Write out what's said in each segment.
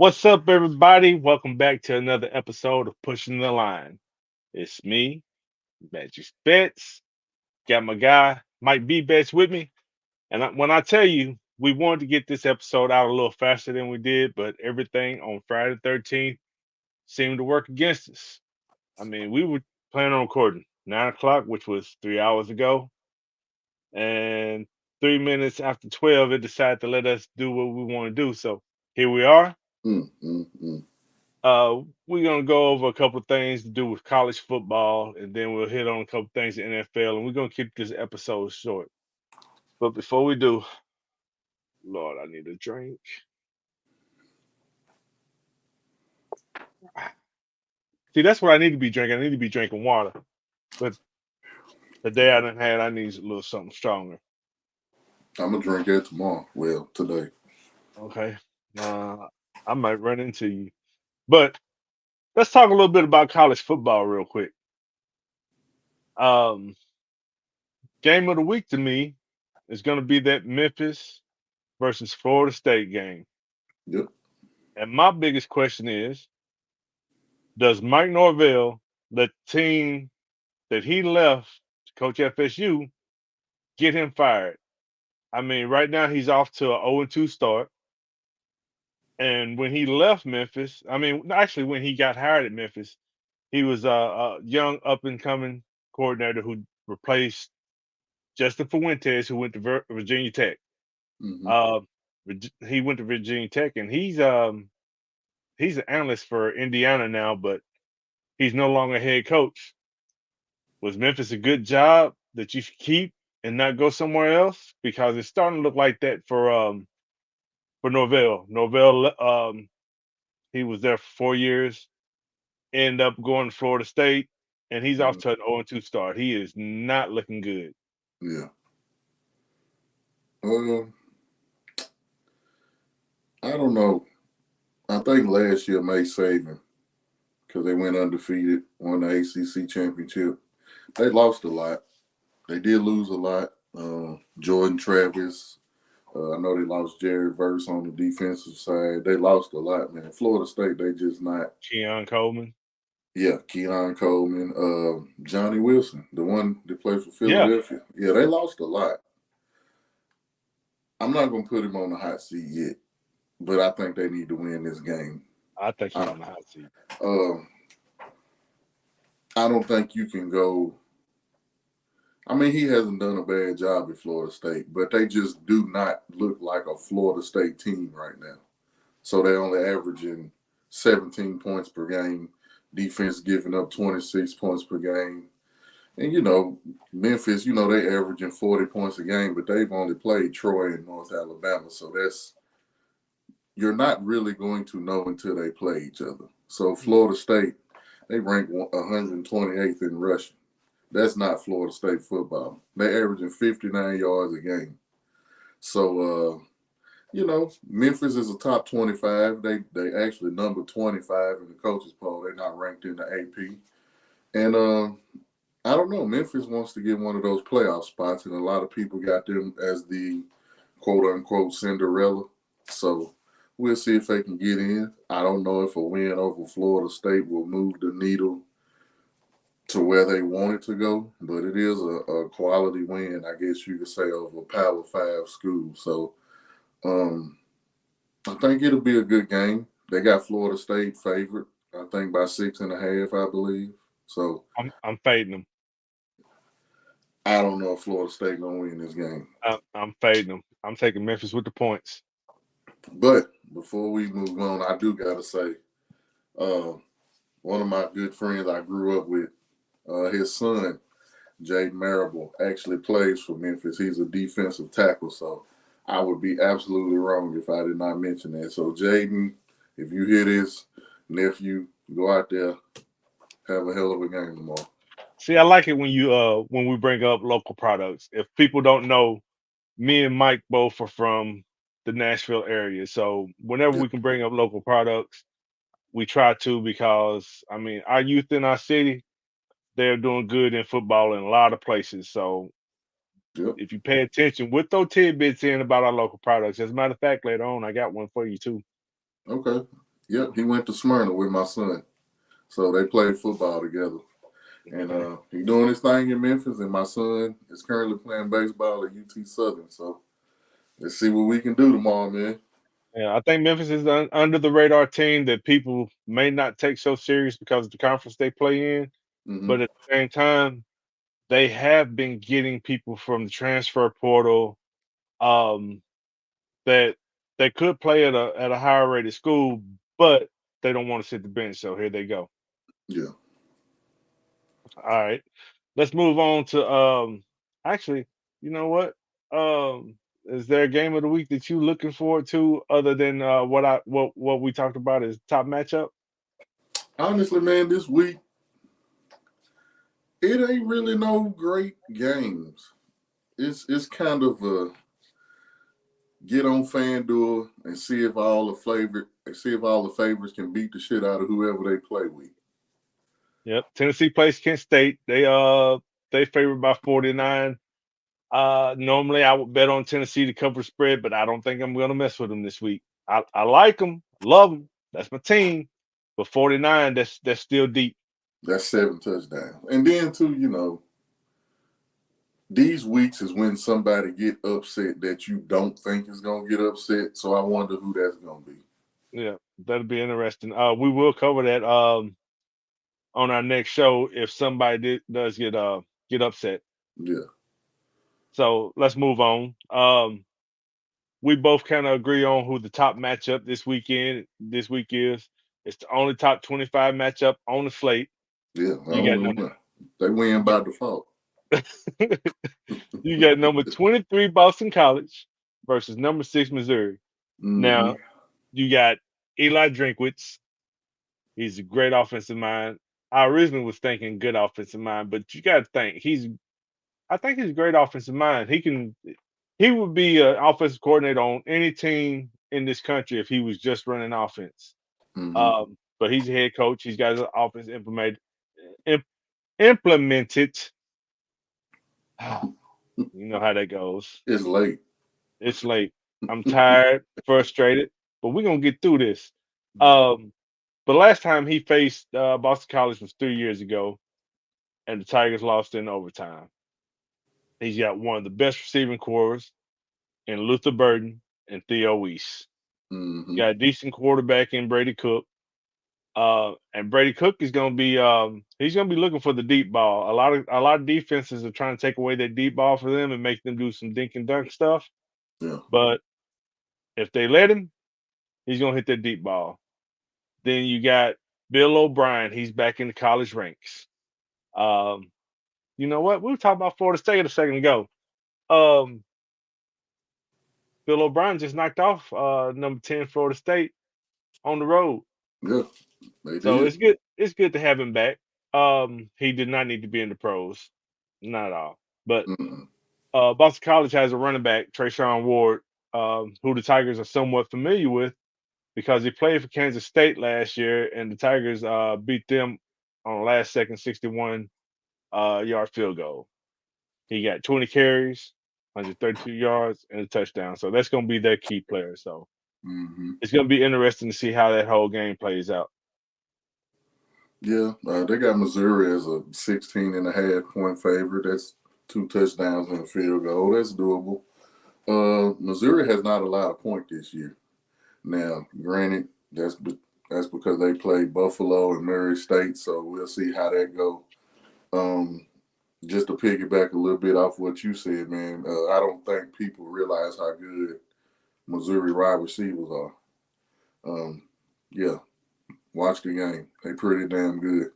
What's up, everybody? Welcome back to another episode of Pushing the Line. It's me, Magic Betts. Got my guy, Mike B. Betts, with me. And when I tell you, we wanted to get this episode out a little faster than we did, but everything on Friday the 13th seemed to work against us. I mean, we were planning on recording 9 o'clock, which was 3 hours ago. And 3 minutes after 12, it decided to let us do what we want to do. So here we are. Mm, mm, mm. We're gonna go over a couple things to do with college football, and then we'll hit on a couple things in NFL, and we're gonna keep this episode short. But before we do, Lord, I need a drink. See, that's what I need to be drinking. I need to be drinking water. But the day I done had, I need a little something stronger. I'm gonna drink that tomorrow. Well, today. Okay, uh, I might run into you. But let's talk a little bit about college football real quick. Um, Game of the week to me is gonna be that Memphis versus Florida State game. Yep. And my biggest question is, does Mike Norvell let the team that he left to coach FSU get him fired? I mean, right now he's off to a 0-2 start. And when he left Memphis, I mean, actually, when he got hired at Memphis, he was a young up and coming coordinator who replaced Justin Fuentes, who went to Virginia Tech. Hmm. Uh, he went to Virginia Tech, and he's an analyst for Indiana now, but he's no longer head coach. Was Memphis a good job that you should keep and not go somewhere else? Because it's starting to look like that for Norvell. Norvell he was there for 4 years, ended up going to Florida State, and he's off Yeah. to an 0-2 start. He is not looking good. Yeah. Um, I don't know. I think last year may save him because they went undefeated, won the ACC championship. They lost a lot. They did lose a lot. Jordan Travis. I know they lost Jared Verse on the defensive side. They lost a lot, man. Florida State, they just not. Keon Coleman. Yeah, Keon Coleman, Johnny Wilson, the one that played for Yeah, Philadelphia. Yeah, they lost a lot. I'm not gonna put him on the hot seat yet, but I think they need to win this game. I think he's I, on the hot seat. um, I don't think you can go. I mean, he hasn't done a bad job at Florida State, but they just do not look like a Florida State team right now. So they're only averaging 17 points per game. Defense giving up 26 points per game. And Memphis, they averaging 40 points a game, but they've only played Troy and North Alabama. So that's you're not really going to know until they play each other. So Florida State, they rank 128th in rushing. That's not Florida State football. They're averaging 59 yards a game. So Memphis is a top 25. They actually number 25 in the coaches poll. They're not ranked in the AP. And I don't know. Memphis wants to get one of those playoff spots, and a lot of people got them as the quote unquote Cinderella. So we'll see if they can get in. I don't know if a win over Florida State will move the needle to where they want it to go, but it is a quality win, I guess you could say, over a Power Five school. So um, I think it'll be a good game. They got Florida State favored, I think by 6.5, I believe. So I'm fading him. I don't know if Florida State gonna win this game. I'm fading him. I'm taking Memphis with the points. But before we move on, I do gotta say, uh, one of my good friends I grew up with, his son, Jade Marable, actually plays for Memphis. He's a defensive tackle, so I would be absolutely wrong if I did not mention that. So Jaden, if you hear this, nephew, go out there, have a hell of a game tomorrow. See, I like it when we bring up local products. If people don't know, me and Mike both are from the Nashville area. So whenever Yeah, we can bring up local products, we try to because I mean our youth in our city, they're doing good in football in a lot of places. So yep. if you pay attention, with those tidbits in about our local products. As a matter of fact, later on I got one for you too. Okay. Yep, he went to Smyrna with my son, so they played football together. And Okay. he doing his thing in Memphis, and my son is currently playing baseball at UT Southern. So let's see what we can do tomorrow, man. Yeah, I think Memphis is an under the radar team that people may not take so serious because of the conference they play in. Hmm. But at the same time, they have been getting people from the transfer portal um, that they could play at a higher rated school, but they don't want to sit the bench. So here they go. Yeah. All right, let's move on to actually, you know what? Is there a game of the week that you looking forward to other than what we talked about as top matchup? Honestly, man, this week it ain't really no great games. It's kind of a get on FanDuel and see if all the favorites can beat the shit out of whoever they play with. Yep. Tennessee plays Kent State. They favored by 49. Normally I would bet on Tennessee to cover spread, but I don't think I'm gonna mess with them this week. I like them, love them. That's my team. But 49, that's still deep. That's 7 touchdowns. And then too, these weeks is when somebody get upset that you don't think is gonna get upset. So I wonder who that's gonna be. Yeah, that'll be interesting. We will cover that on our next show if somebody does get upset. Yeah, So let's move on. We both kind of agree on who the top matchup this week is. It's the only top 25 matchup on the slate. yeah. I You got don't number know. They win by default. you got number 23 Boston College versus number 6 Missouri. Hmm. Now you got Eli Drinkwitz. He's a great offensive mind. I originally was thinking good offensive mind, but you got to think I think he's a great offensive mind. He would be an offensive coordinator on any team in this country if he was just running offense. Hmm. But he's a head coach. He's got his offense im- implemented. You know how that goes. It's late. It's late. I'm tired, frustrated, but we're gonna get through this. Um, the last time he faced Boston College was 3 years ago, and the Tigers lost in overtime. He's got one of the best receiving cores in Luther Burden and Theo Weiss. Hmm. Got a decent quarterback in Brady Cook. And Brady Cook is going to be he's going to be looking for the deep ball. A lot of defenses are trying to take away that deep ball for them and make them do some dink and dunk stuff. Yeah. But if they let him, he's going to hit that deep ball. Then you got Bill O'Brien. He's back in the college ranks. Um, you know what? We were talking about Florida State a second ago. Um, Bill O'Brien just knocked off number 10 Florida State on the road. Yeah. They So did. it's good. It's good to have him back. He did not need to be in the pros, not at all. But Mm-mm. Boston College has a running back, Trayshawn Ward, who the Tigers are somewhat familiar with because he played for Kansas State last year, and the Tigers beat them on a last second 61 yard field goal. He got 20 carries, 132 yards, and a touchdown. So that's going to be their key player. So Hmm. it's going to be interesting to see how that whole game plays out. Yeah. They got Missouri as a 16 and a half point favorite. That's 2 touchdowns and a field goal. That's doable. Missouri has not allowed a point this year. Now, granted, that's because they played Buffalo and Murray State, so we'll see how that go. Um, just to piggyback a little bit off what you said, man, I don't think people realize how good Missouri wide receivers are. Um, yeah, watch the game; they pretty damn good.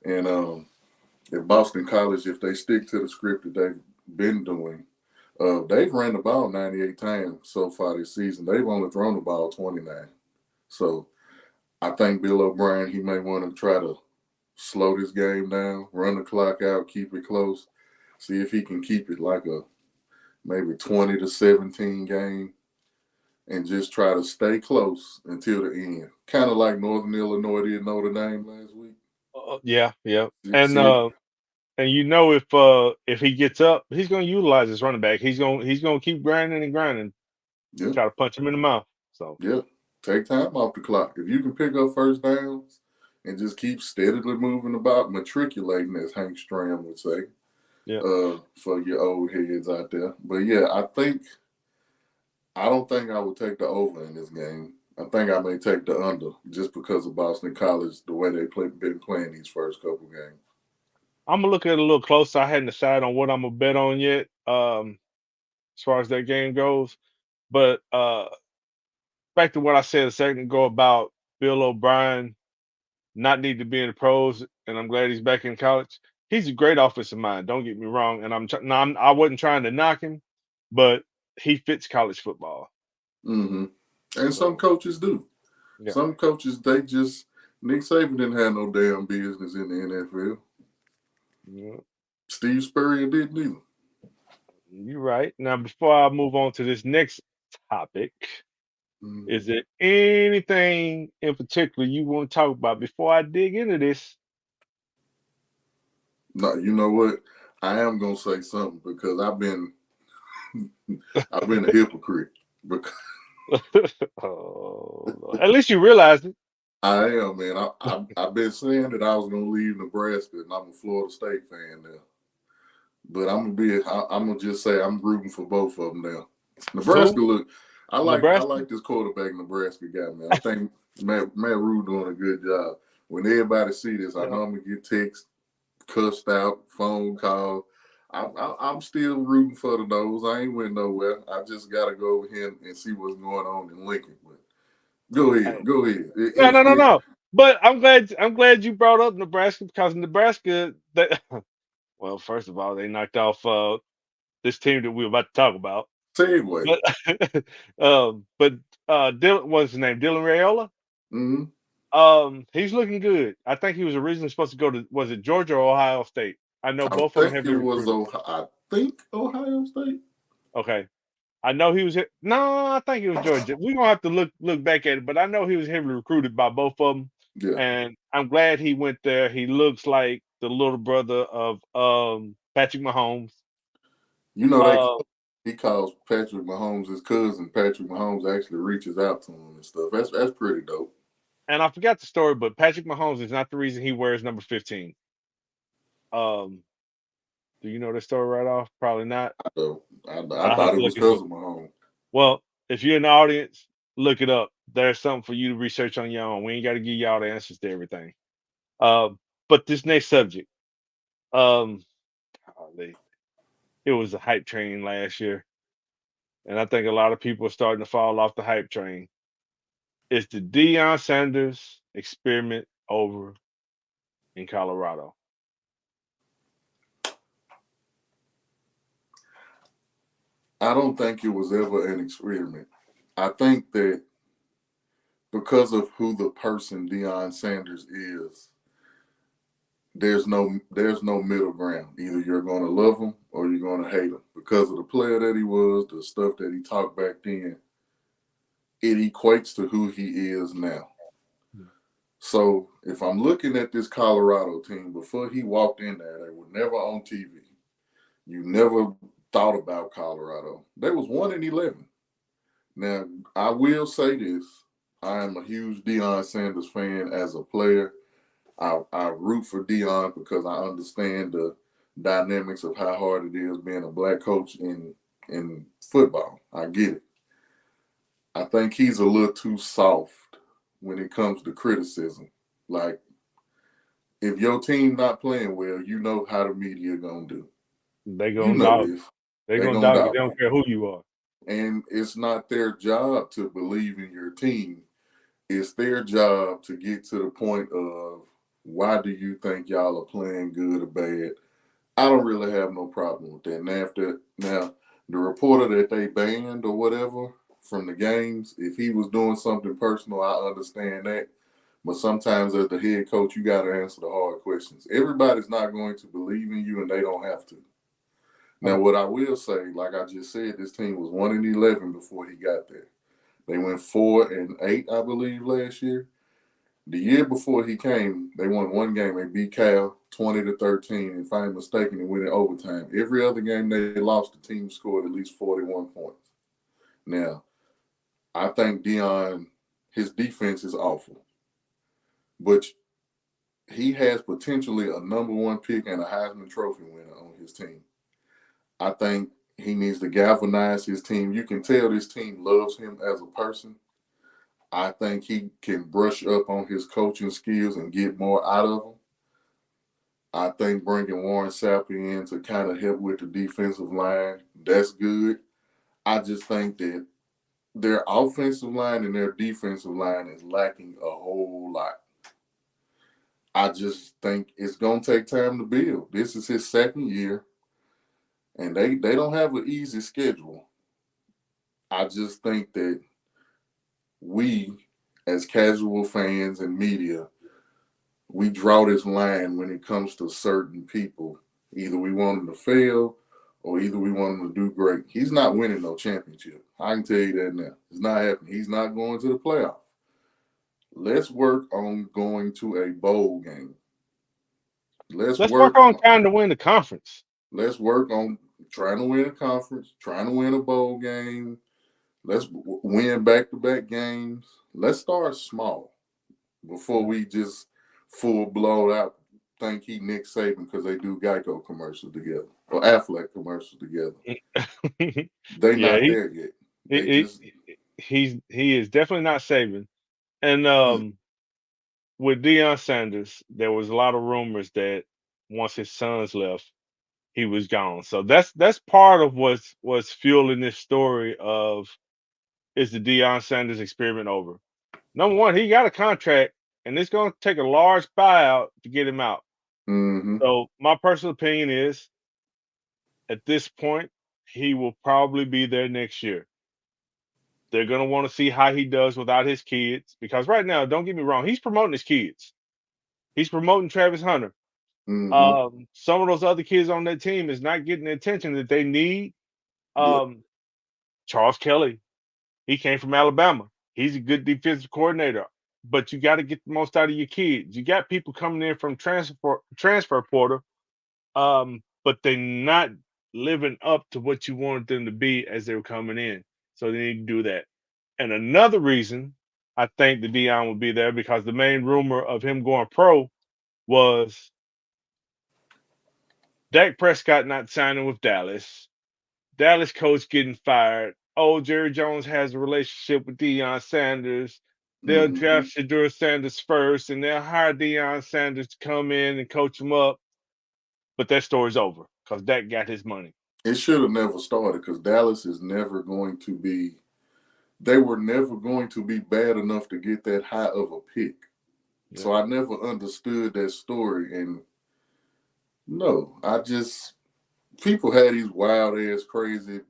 And at Boston College, if they stick to the script that they've been doing, they've ran the ball 98 times so far this season. They've only thrown the ball 29. So I think Bill O'Brien, he may want to try to slow this game down, run the clock out, keep it close, see if he can keep it like a maybe 20-17 game, and just try to stay close until the end. Kind of like Northern Illinois did Notre Dame last week. Yeah, yeah. See, And if he gets up, he's gonna utilize his running back. He's gonna keep grinding and grinding, yeah, try to punch him in the mouth. So yeah. Take time off the clock. If you can pick up first downs and just keep steadily moving about, matriculating, as Hank Stram would say, Yeah. for your old heads out there. But yeah, I don't think I would take the over in this game. I think I may take the under just because of Boston College, the way been playing these first couple games. I'm gonna look at it a little closer. I hadn't decided on what I'm gonna bet on yet, as far as that game goes. But back to what I said a second ago about Bill O'Brien not need to be in the pros, and I'm glad he's back in college. He's a great offensive mind. Don't get me wrong, and I wasn't trying to knock him, but he fits college football. Mm-hmm. And some So coaches do. yeah, Some coaches, they just, Nick Saban didn't have no damn business in the NFL. yeah, Steve Spurrier didn't either. you're right. Now, before I move on to this next topic, Mm. is there anything in particular you want to talk about before I dig into this? No, you know what? I am gonna say something because I've been a hypocrite. Because Oh, Lord. At least you realized it. I am, man. I've been saying that I was gonna leave Nebraska, and I'm a Florida State fan now. But I'm gonna just say I'm rooting for both of them now. Nebraska Who? look. I Nebraska? like this quarterback Nebraska got, man. I think Matt Rule doing a good job. When everybody see this, I Yeah. know I'm gonna get text, cussed out, phone call. I'm still rooting for the Noles. I ain't went nowhere. I just got to go over here and see what's going on in Lincoln. But go ahead, Hey, go ahead. no, no, no, no. But I'm glad you brought up Nebraska because Nebraska. Well, first of all, they knocked off this team that we were about to talk about. Segue. But but Dylan, what's his name? Dylan Rayola. Mm-hmm. He's looking good. I think he was originally supposed to go to, was it Georgia or Ohio State? I know I both of them think it heavily was recruited. I think Ohio State. Okay. I know he was no, I think it was Georgia. We're gonna have to look back at it, but I know he was heavily recruited by both of them. Yeah. And I'm glad he went there. He looks like the little brother of Patrick Mahomes. You know Uh he calls Patrick Mahomes his cousin. Patrick Mahomes actually reaches out to him and stuff. That's pretty dope. and I forgot the story, but Patrick Mahomes is not the reason he wears number 15. Um, do you know the story right off? Probably not. So I I'll have thought to it look was into it. cousin Mahomes. Well, if you're in the audience, look it up. There's something for you to research on your own. We ain't got to give y'all the answers to everything. Um, but this next subject, um, golly, it was a hype train last year, and I think a lot of people are starting to fall off the hype train. It's the Deion Sanders experiment over in Colorado. I don't think it was ever an experiment. I think that because of who the person Deion Sanders is, there's no middle ground. Either you're gonna love him or you're gonna hate him. Because of the player that he was, the stuff that he talked back then, it equates to who he is now. So if I'm looking at this Colorado team, before he walked in there, they were never on TV. You never thought about Colorado. They was 1-11. Now I will say this: I am a huge Deion Sanders fan as a player. I root for Deion because I understand the dynamics of how hard it is being a black coach in football. I get it. I think he's a little too soft when it comes to criticism. Like if your team not playing well, you know how the media gonna do. They You gonna know dog. this. They They gonna gonna dog you. dog They you. don't care who you are. And it's not their job to believe in your team. It's their job to get to the point of why do you think y'all are playing good or bad? I don't really have no problem with that. Now the reporter that they banned or whatever from the games, if he was doing something personal, I understand that. But sometimes as the head coach, you got to answer the hard questions. Everybody's not going to believe in you, and they don't have to. Now, Okay. what I will say, like I just said, this team was 1-11 before he got there. They went 4-8, I believe, last year. The year before he came, they won one game. They beat Cal 20-13, and if I'm mistaken, they went in overtime. Every other game they lost, the team scored at least 41 points. Now, I think Dion his defense is awful, but he has potentially a number one pick and a Heisman Trophy winner on his team. I think he needs to galvanize his team. You can tell this team loves him as a person. I think he can brush up on his coaching skills and get more out of them. I think bringing Warren Sapp in to kind of help with the defensive line, that's good. I just think that their offensive line and their defensive line is lacking a whole lot. I just think it's going to take time to build. This is his second year, and they don't have an easy schedule. I just think that we, as casual fans and media, we draw this line when it comes to certain people. Either we want him to fail or either we want him to do great. He's not winning no championship. I can tell you that now. It's not happening. He's not going to the playoff. Let's work on going to a bowl game. Let's Let's work work on on trying to win the conference. let's work on trying to win a conference, trying to win a bowl game. Let's win back-to-back games. Let's start small before we just full blown out think he Nick Saban because they do Geico commercials together or Affleck commercials together. They Yeah, not there yet. They he, just he is definitely not saving. And mm, with Deion Sanders, there was a lot of rumors that once his sons left, he was gone. So that's part of what's fueling this story of, is the Deion Sanders experiment over? Number one, he got a contract, and it's going to take a large buyout to get him out. mm-hmm, So my personal opinion is, at this point, he will probably be there next year. They're going to want to see how he does without his kids, because right now, don't get me wrong, he's promoting his kids. He's promoting Travis Hunter. mm-hmm. Some of those other kids on that team is not getting the attention that they need. Yeah. Um, Charles Kelly, he came from Alabama. He's a good defensive coordinator, but you got to get the most out of your kids. You got people coming in from transfer portal, but they're not living up to what you wanted them to be as they were coming in. So they need to do that. And another reason I think the Dion will be there, because the main rumor of him going pro was Dak Prescott not signing with Dallas, Dallas coach getting fired. Oh, Jerry Jones has a relationship with Deion Sanders. They'll Mm-hmm. draft Shedeur Sanders first, and they'll hire Deion Sanders to come in and coach him up. But that story's over because Dak got his money. It should have never started because Dallas is never going to be. They were never going to be bad enough to get that high of a pick. Yeah. So I never understood that story. And no, I just people had these wild ass crazy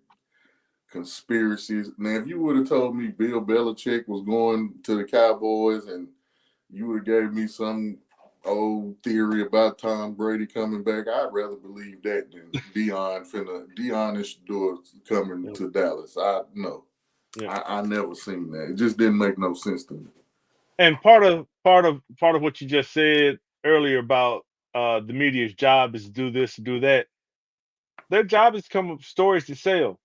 conspiracies. Now, if you would have told me Bill Belichick was going to the Cowboys and you would have gave me some old theory about Tom Brady coming back, I'd rather believe that than Dion and Shador coming Yeah. to Dallas. I no. Yeah. I never seen that. It just didn't make no sense to me. And part of what you just said earlier about the media's job is to do this, to do that. Their job is to come up with stories to sell.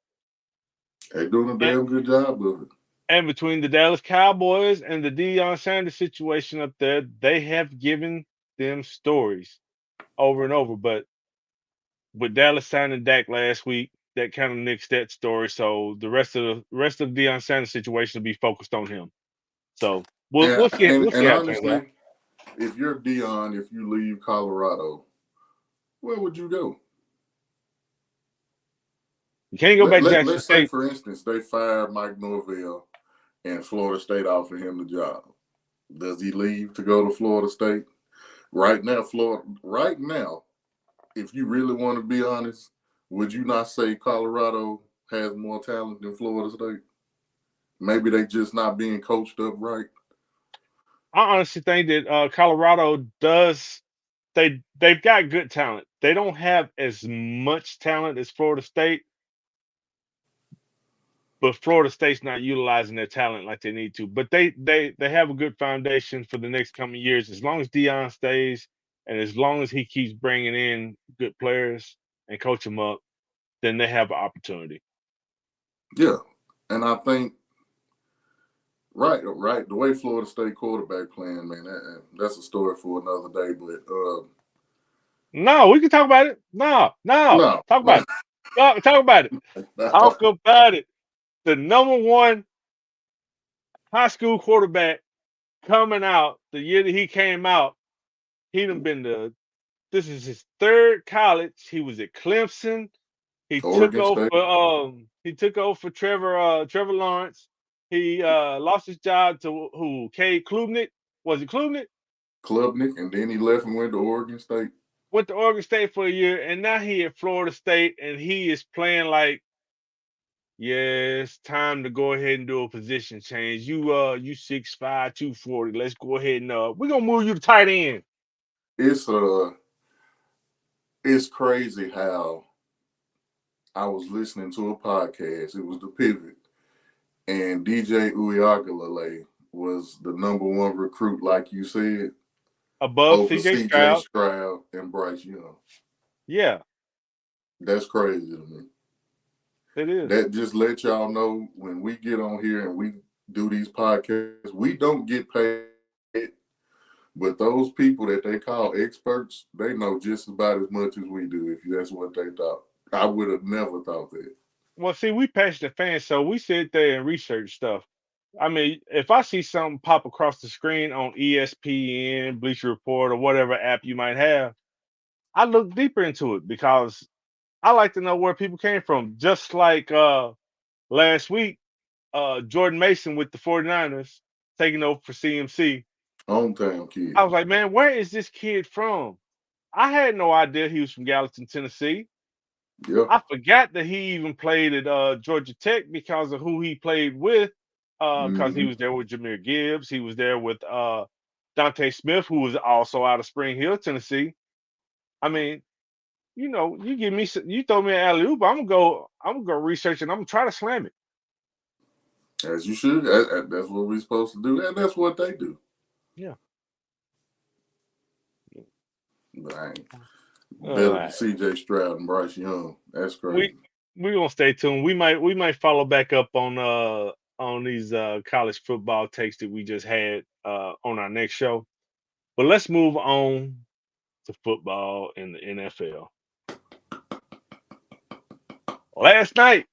They doing a And, damn good job of it. and between the Dallas Cowboys and the Deion Sanders situation up there, they have given them stories over and over. But with Dallas signing Dak last week, that kind of nixed that story. So the rest of the Deion Sanders situation will be focused on him. So we'll And we'll see and how it turns out. honestly, if you're Dion, if you leave Colorado, where would you go? You can't go back to Jackson Let's say, State. for instance, they fired Mike Norvell and Florida State offered him the job. Does he leave to go to Florida State? Right now, if you really want to be honest, would you not say Colorado has more talent than Florida State? Maybe they just not being coached up right. I honestly think that Colorado does. They've got good talent. They don't have as much talent as Florida State, but Florida State's not utilizing their talent like they need to. But they have a good foundation for the next coming years. As long as Dion stays, and as long as he keeps bringing in good players and coach them up, then they have an opportunity. Yeah. And I think Right, right. The way Florida State quarterback playing, man, that's a story for another day. But No, we can talk about it. No, no, no, talk about no, it. Talk about it. Talk about it. The number one high school quarterback coming out the year that he came out. He done been to. This is his third college. He was at Clemson. He took Oregon over State, for Trevor Lawrence. He lost his job to who? Cade Klubnik. Was it Klubnik? Klubnik, and then he left and went to Oregon State. Went to Oregon State for a year, and now he at Florida State, and he is playing like, yeah, it's time to go ahead and do a position change. You 6'5", 240. Let's go ahead and we're gonna move you to tight end. It's it's crazy how I was listening to a podcast. It was the Pivot, and DJ Uiagalelei was the number one recruit, like you said, Above over CJ CJ Stroud. Stroud and Bryce Young. Yeah, That's crazy to me. it is. That just let y'all know when we get on here and we do these podcasts, we don't get paid. But those people that they call experts, they know just about as much as we do, if that's what they thought. I would have never thought that. Well, see, we passionate fans, so we sit there and research stuff. I mean, if I see something pop across the screen on ESPN, Bleacher Report, or whatever app you might have, I look deeper into it because I like to know where people came from. Just like last week, Jordan Mason with the 49ers taking over for CMC. Hometown I kid. was like, man, where is this kid from? I had no idea he was from Gallatin, Tennessee. Yeah. I forgot that he even played at Georgia Tech because of who he played with. Because he Mm-hmm. was there with Jameer Gibbs, he was there with Dante Smith, who was also out of Spring Hill, Tennessee. I mean, you give me, you throw me an alley oop, I'm gonna go research and I'm gonna try to slam it. As you should. That's what we're supposed to do, and that's what they do. Yeah. But I ain't All better than right. C.J. Stroud and Bryce Young. That's We crazy. we gonna stay tuned. We might follow back up on these college football takes that we just had on our next show. But let's move on to football in the NFL. Last night,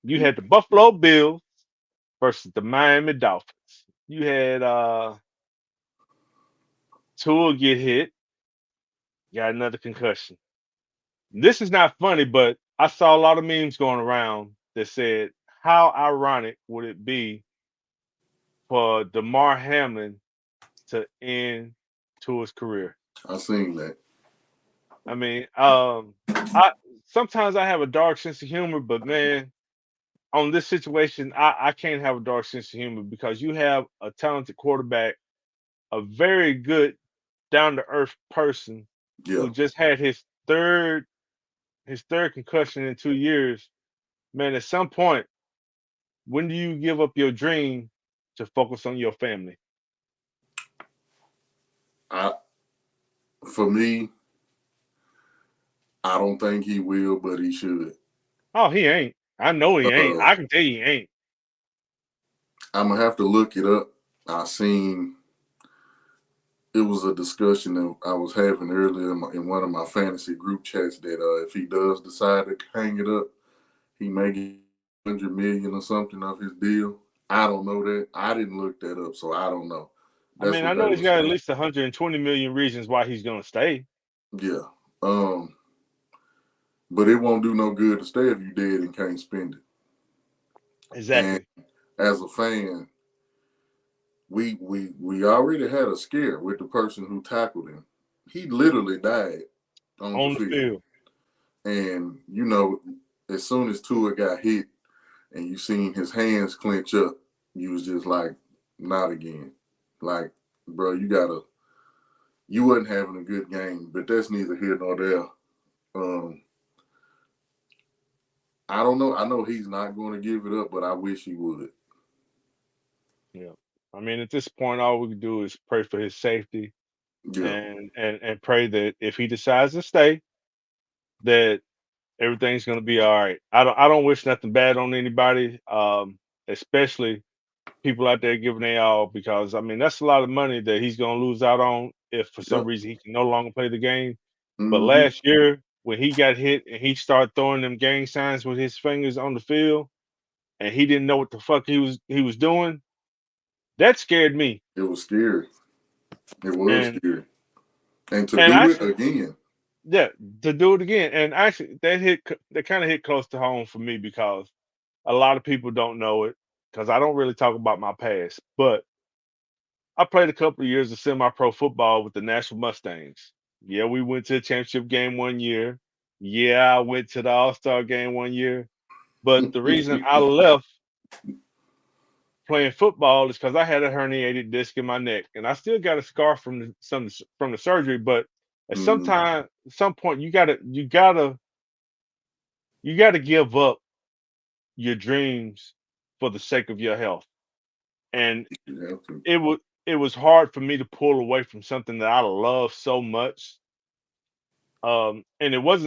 you had the Buffalo Bills versus the Miami Dolphins. You had Tua get hit, got another concussion. This is not funny, but I saw a lot of memes going around that said, how ironic would it be for Damar Hamlin to end Tua's career? I seen that. I mean, I sometimes I have a dark sense of humor, but man, on this situation, I can't have a dark sense of humor because you have a talented quarterback, a very good down to earth person Yeah. who just had his third concussion in 2 years. Man, at some point, when do you give up your dream to focus on your family? I For me, I don't think he will, but he should. Oh, he ain't. I know he ain't. Uh, I can tell you he ain't. I'm gonna have to look it up. I seen it was a discussion that I was having earlier in one of my fantasy group chats that if he does decide to hang it up, he may get 100 million or something of his deal. I don't know that. I didn't look that up, so I don't know. I That's mean, I what they know he's were got at saying. least 120 million reasons why he's gonna stay. Yeah. Um, but it won't do no good to stay if you dead and can't spend it. And Exactly. as a fan, we already had a scare with the person who tackled him. He literally died on the On the field. field. And as soon as Tua got hit and you seen his hands clench up, you was just like, not again. Like, bro, you wasn't having a good game, but that's neither here nor there. Um, I don't know. I know he's not going to give it up, but I wish he would. Yeah. I mean, at this point, all we can do is pray for his safety Yeah, and pray that if he decides to stay, that everything's gonna be all right. I don't wish nothing bad on anybody, especially people out there giving their all because I mean that's a lot of money that he's gonna lose out on if for some Yep. reason he can no longer play the game. But Mm-hmm. last year when he got hit and he started throwing them gang signs with his fingers on the field and he didn't know what the fuck he was doing, that scared me. It was scary. It was And scary. And to and do it actually, again. yeah, to do it again. And actually, that kind of hit close to home for me because a lot of people don't know it because I don't really talk about my past. But I played a couple of years of semi-pro football with the Nashville Mustangs. Yeah, we went to the championship game one year. Yeah, I went to the All-Star game one year. But the reason I left playing football is because I had a herniated disc in my neck, and I still got a scar from the surgery. But Mm-hmm. at some point, you gotta give up your dreams for the sake of your health. And You have to. it was hard for me to pull away from something that I love so much. And it wasn't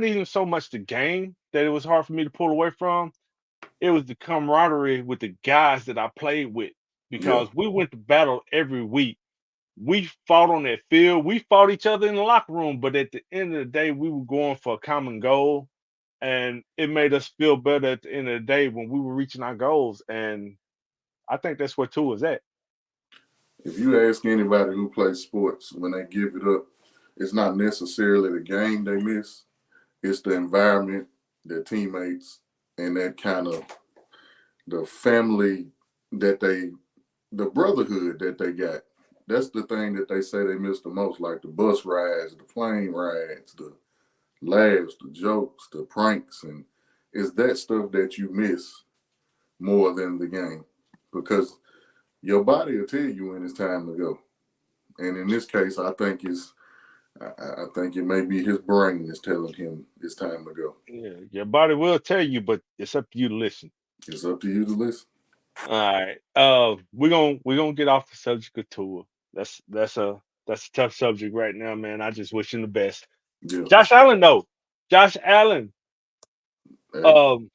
even so much the game that it was hard for me to pull away from. It was the camaraderie with the guys that I played with Yeah. because we went to battle every week. We fought on that field. We fought each other in the locker room, but at the end of the day, we were going for a common goal, and it made us feel better at the end of the day when we were reaching our goals. And I think that's where two is at. If you ask anybody who plays sports, when they give it up, it's not necessarily the game they miss. It's the environment, their teammates, and that kind of the family that the brotherhood that they got. That's the thing that they say they miss the most, like the bus rides, the plane rides, the laughs, the jokes, the pranks, and it's that stuff that you miss more than the game because your body will tell you when it's time to go. And in this case, I think it may be his brain is telling him it's time to go. Yeah, your body will tell you, but it's up to you to listen. It's up to you to listen. All right. We're gonna get off the subject of tour. That's a tough subject right now, man. I just wish him the best. Yeah. Josh Allen, though. Josh Allen. Hey, Um,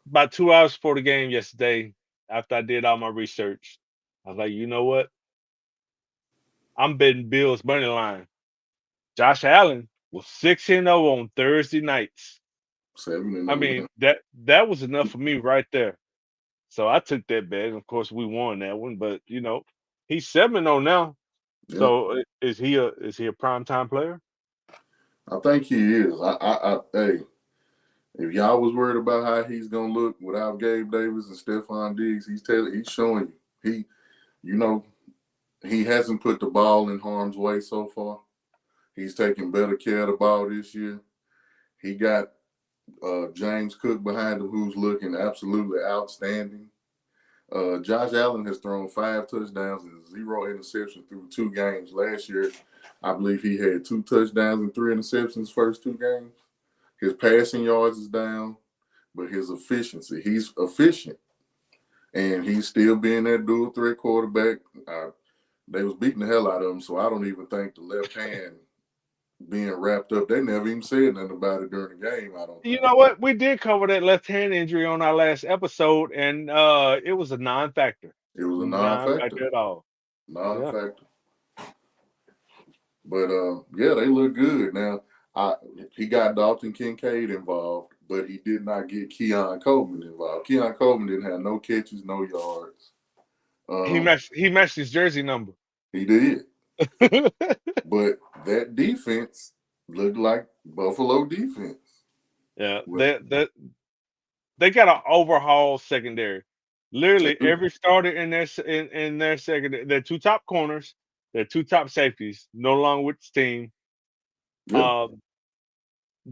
about 2 hours before the game yesterday, after I did all my research, I was like, you know what? I'm betting Bills money line. Josh Allen was 6-0 on Thursday nights. 7 I and mean, that was enough for me right there. So I took that bet. And of course, we won that one. But he's 7-0 now. Yeah. So is he a prime time player? I think he is. Hey, if y'all was worried about how he's gonna look without Gabe Davis and Stephon Diggs, he's showing you. You know, he hasn't put the ball in harm's way so far. He's taking better care of the ball this year. He got James Cook behind him, who's looking absolutely outstanding. Josh Allen has thrown 5 touchdowns and 0 interceptions through 2 games. Last year, I believe he had 2 touchdowns and 3 interceptions first 2 games. His passing yards is down, but his efficiency, he's efficient. And he's still being that dual threat quarterback. They was beating the hell out of him, so I don't even think the left hand being wrapped up, they never even said nothing about it during the game, I don't You think. know what? We did cover that left hand injury on our last episode, and it was a non-factor. It was a non-factor. Non-factor at all. Yeah. Non-factor. But yeah, they look good. Now, I he got Dalton Kincaid involved, but he did not get Keon Coleman involved. Keon Coleman didn't have no catches, no yards. He Um, matched he matched his jersey number. he did. But that defense looked like Buffalo defense. Yeah. With They got an overhaul secondary. they Literally do. every starter in their secondary, their two top corners, their two top safeties, no longer with the team. Yeah, Um,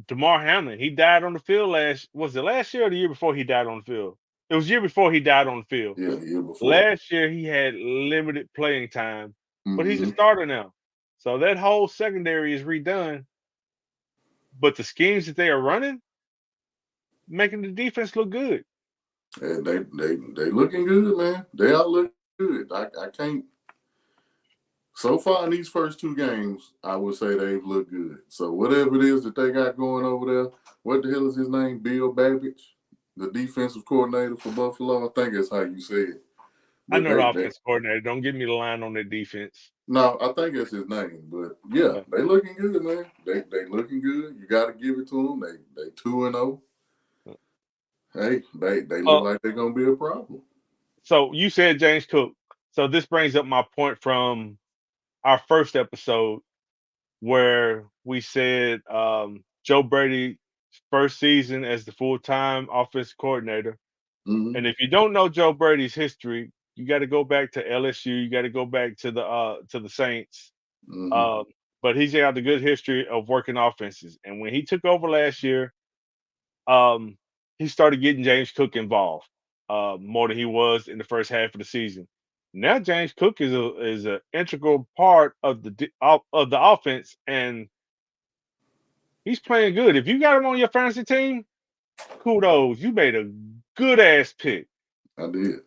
Damar Hamlin, he died on the field was it last year or the year before he died on the field? It was the year before he died on the field. yeah, the year before. Last year he had limited playing time, but he's a Mm-hmm. starter now. So that whole secondary is redone, but the schemes that they are running, making the defense look good. And they looking good, man. They are looking good. I can't. So far in these first 2 games, I would say they've looked good. So whatever it is that they got going over there, what the hell is his name? Bill Babbage. the defensive coordinator for Buffalo. I think that's how you say it. I But know the offense coordinator. Don't give me the line on their defense. no, I think that's his name. But yeah, Yeah. they looking good, man. They looking good. You got to give it to them. They 2-0. Hey, they look Uh, like they're gonna be a problem. so you said James Cook. So this brings up my point from our first episode where we said Joe Brady's first season as the full-time offensive coordinator. Mm-hmm. And if you don't know Joe Brady's history, you got to go back to LSU. You got to go back to the Saints. Mm-hmm. Um, but he's got a good history of working offenses. And when he took over last year, um, he started getting James Cook involved more than he was in the first half of the season. Now James Cook is an integral part of of the offense, and he's playing good. If you got him on your fantasy team, kudos, you made a good ass pick. I did.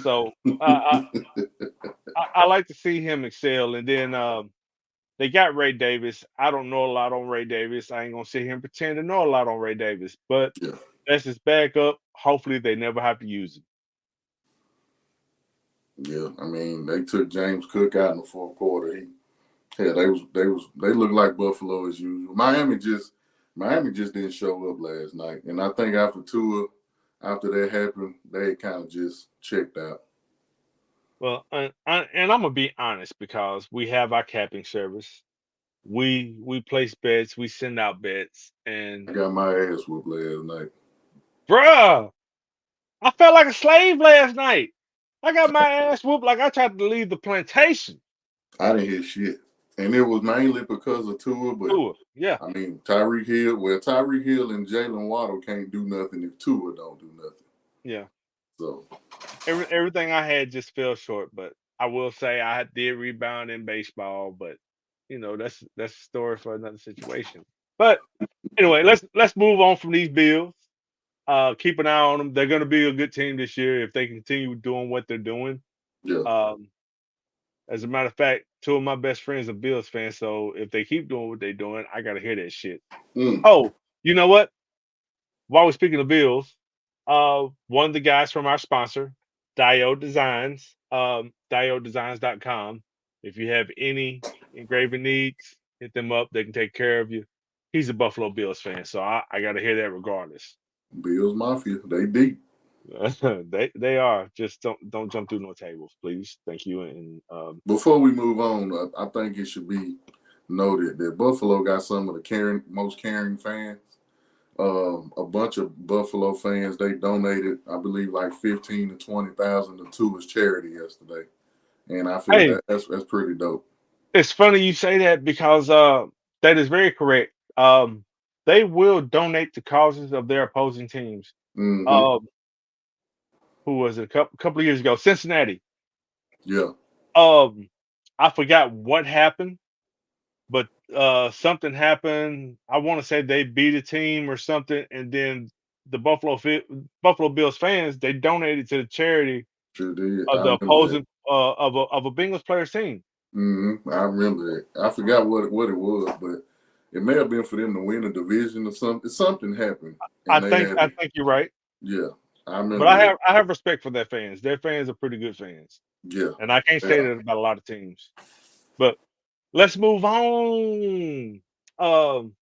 So I like to see him excel. And then they got Ray Davis. I don't know a lot on Ray Davis. I ain't gonna sit here and pretend to know a lot on Ray Davis, but Yeah, that's his backup. Hopefully, they never have to use him. yeah. I mean, they took James Cook out in the fourth quarter. Yeah, they look like Buffalo as usual. Miami just didn't show up last night, and I think after that happened, they kind of just checked out. Well, and I'm gonna be honest because we have our capping service. We place bets. We send out bets, I and got my ass whooped last night. bruh, I felt like a slave last night. I got my ass whooped like I tried to leave the plantation. I didn't hear shit, and it was mainly because of Tua. But Ooh, yeah, I mean, Tyreek Hill. Well, Tyreek Hill and Jalen Waddle can't do nothing if Tua don't do nothing. yeah. So Everything I had just fell short, but I will say I did rebound in baseball, but that's a story for another situation. But anyway, let's move on from these Bills. Keep an eye on them. They're going to be a good team this year if they continue doing what they're doing. yeah, Um, as a matter of fact, two of my best friends are Bills fans, so if they keep doing what they're doing, I gotta hear that shit. mm, Oh, you know what? While we're speaking of Bills, one of the guys from our sponsor, diodesigns.com. If you have any engraving needs, hit them up. They can take care of you. He's a Buffalo Bills fan, so I got to hear that regardless. Bills Mafia. They deep. They are. Just don't jump through no tables, please. Thank you. And Before we move on, I think it should be noted that Buffalo got some of the most caring fans. A bunch of Buffalo fans, they donated, I believe, like 15 to 20,000 to his charity yesterday, and I feel hey, that's pretty dope. it's funny you say that because that is very correct. They will donate to causes of their opposing teams. Mm-hmm. Um, who was it? A couple of years ago, Cincinnati. Yeah, Um, I forgot what happened, but something happened. I want to say they beat a team or something, and then the Buffalo Bills fans they donated to the charity sure did. of I the remember that. opposing of a Bengals player's team. I remember that. I forgot what it was, but it may have been for them to win a division or something. Something happened, I and they think had I to. think you're right, Yeah, I but remember I that. have respect for their fans. Their fans are pretty good fans, Yeah, and I can't say yeah. that about a lot of teams. But let's move on. Um,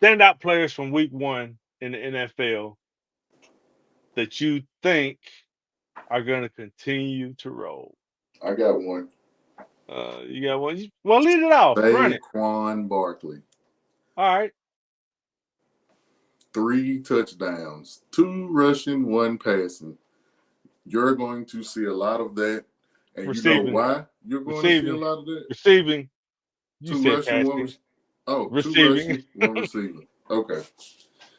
Standout players from Week One in the NFL that you think are going to continue to roll. I got one. You got one. Well, lead it off. Run it. Saquon Barkley. All right. 3 touchdowns, 2 rushing, 1 passing. You're going to see a lot of that. And you know Receiving. why you're going to see a Receiving. lot of that? Receiving. You Two said rushing, passing. two Receiving. rushing, 1 receiving. Okay.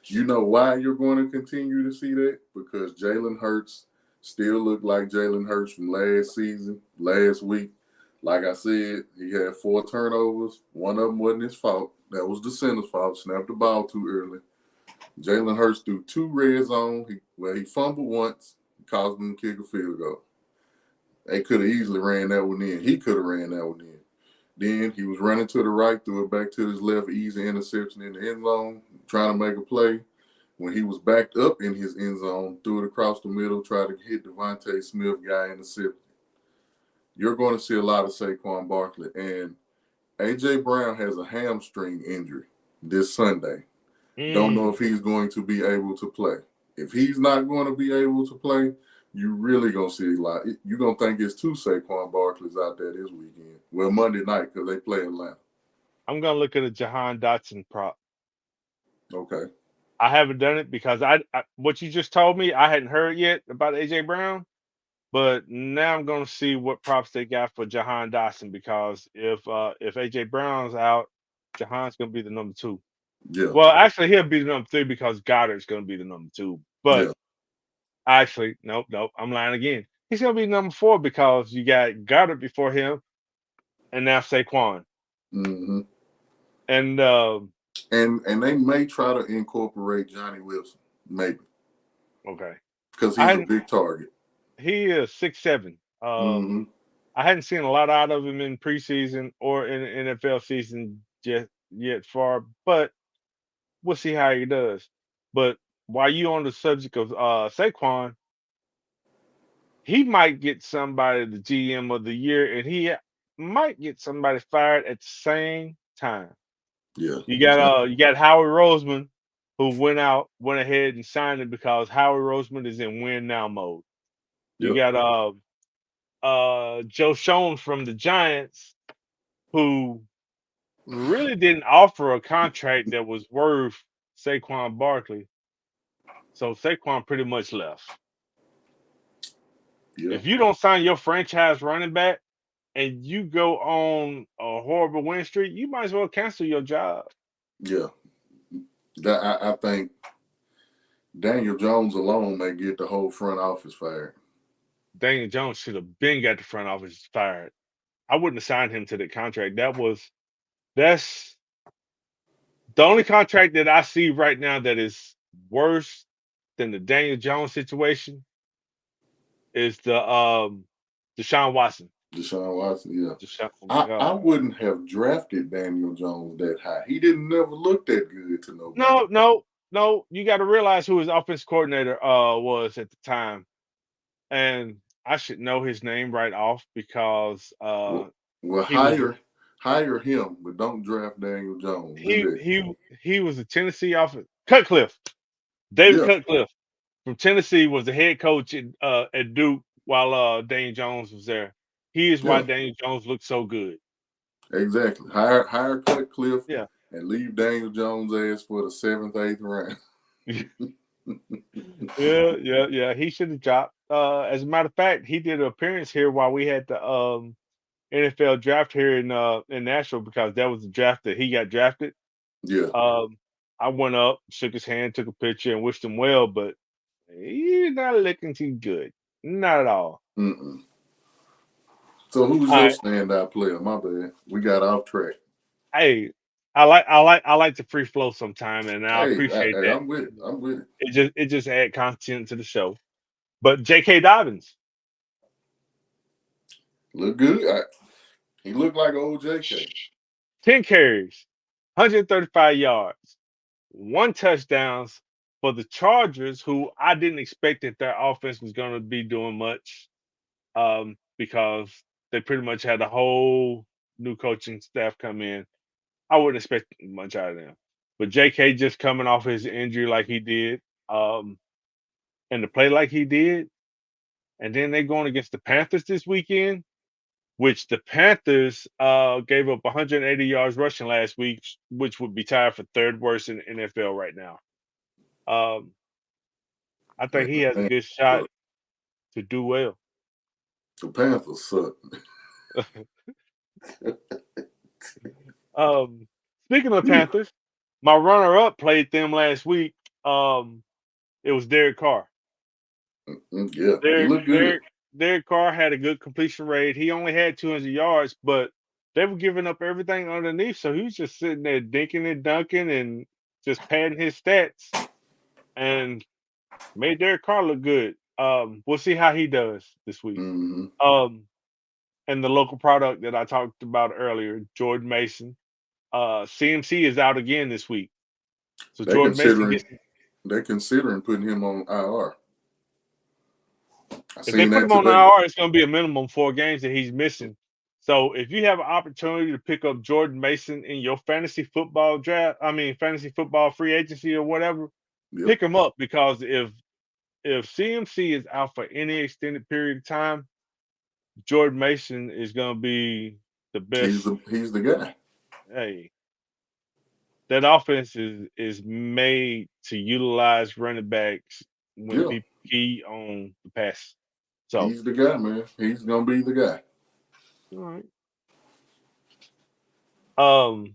You know why you're going to continue to see that? Because Jalen Hurts still looked like Jalen Hurts from last season, last week. Like I said, he had 4 turnovers. One of them wasn't his fault. That was the center's fault. Snapped the ball too early. Jalen Hurts threw 2 red zone. He fumbled once, caused them to kick a field goal. They could have easily ran that one in. He could have ran that one in. Then he was running to the right, threw it back to his left, easy interception in the end zone, trying to make a play. when he was backed up in his end zone, threw it across the middle, tried to hit Devontae Smith guy in the sip. You're going to see a lot of Saquon Barkley. And A.J. Brown has a hamstring injury this Sunday. Don't know Mm, if he's going to be able to play. If he's not going to be able to play, you really going to see a lot. You're going to think it's two Saquon Barkleys out there this weekend. Well, Monday night because they play Atlanta. I'm gonna look at a Jahan Dotson prop. Okay. I haven't done it because what you just told me I hadn't heard yet about AJ Brown, but now I'm gonna see what props they got for Jahan Dotson because if AJ Brown's out, Jahan's gonna be the number two. Yeah. Well, actually, he'll be the number three because Goddard's gonna be the number two. But Yeah. actually, nope, I'm lying again. He's gonna be number four because you got Goddard before him, and now Saquon. Mm-hmm. And And they may try to incorporate Johnny Wilson, maybe, okay, because I he's a hadn't. big target. He is 6'7". Mm-hmm. I hadn't seen a lot out of him in preseason or in the NFL season yet far, but we'll see how he does. But while you on the subject of Saquon, he might get somebody the GM of the year, and he might get somebody fired at the same time. Yeah. You got Howie Roseman, who went ahead and signed it because Howie Roseman is in win now mode. You Yep. got Joe Schoen from the Giants, who really didn't offer a contract that was worth Saquon Barkley. So Saquon pretty much left. Yeah. If you don't sign your franchise running back and you go on a horrible win streak, you might as well cancel your job. Yeah. That I think Daniel Jones alone may get the whole front office fired. Daniel Jones should have been got the front office fired. I wouldn't have signed him to the contract. That's the only contract that I see right now that is worse than the Daniel Jones situation is the Deshaun Watson. Deshaun Watson, yeah. Deshaun, I wouldn't have drafted Daniel Jones that high. He didn't never look that good to nobody. no. You got to realize who his offense coordinator was at the time, and I should know his name right off because Well, he was hire him, but don't draft Daniel Jones. Do he that. he he was a Tennessee offense. Cutcliffe, David Yeah, Cutcliffe from Tennessee was the head coach at Duke while Daniel Jones was there. He is why yeah, Daniel Jones looked so good. exactly. Hire Cutcliffe Yeah. and leave Daniel Jones ass for the seventh, eighth round. Yeah. He should have dropped. As a matter of fact, he did an appearance here while we had the NFL draft here in Nashville because that was the draft that he got drafted. Yeah. Um, I went up, shook his hand, took a picture, and wished him well, but he's not looking too good. Not at all. Mm-mm. So who's All your right. standout player? My bad. We got off track. Hey, I like to free flow sometime, and I Hey, appreciate that. I'm with it. I'm with it. It just add content to the show. But J.K. Dobbins, Look good. He looked like old JK. 10 carries, 135 yards, one touchdowns for the Chargers, who I didn't expect that their offense was going to be doing much, because they pretty much had a whole new coaching staff come in. I wouldn't expect much out of them. But J.K. just coming off his injury like he did, um, and to play like he did, and then they going against the Panthers this weekend, which the Panthers gave up 180 yards rushing last week, which would be tied for third worst in the NFL right now. Um, I Man, think he has a good shot to do well. the Panthers suck. um, Speaking of the Panthers, my runner-up played them last week. Um, it was Derek Carr. Yeah, he Derek looked good. Derek Derek Carr had a good completion rate. He only had 200 yards, but they were giving up everything underneath. So he was just sitting there dinking and dunking and just padding his stats and made Derek Carr look good. We'll see how he does this week. Mm-hmm. Um, and the local product that I talked about earlier, Jordan Mason. CMC is out again this week. So They Jordan Mason considering gets They're considering putting him on IR. I If they seen put that him on the today. IR, it's going to be a minimum 4 games that he's missing. So if you have an opportunity to pick up Jordan Mason in your fantasy football draft, I mean fantasy football free agency or whatever, Yep. pick him up because if CMC is out for any extended period of time, Jordan Mason is going to be the best. He's the guy. Hey, that offense is made to utilize running backs when Yeah. people key on the pass. So, He's the guy, man. He's gonna be the guy. all right. Um,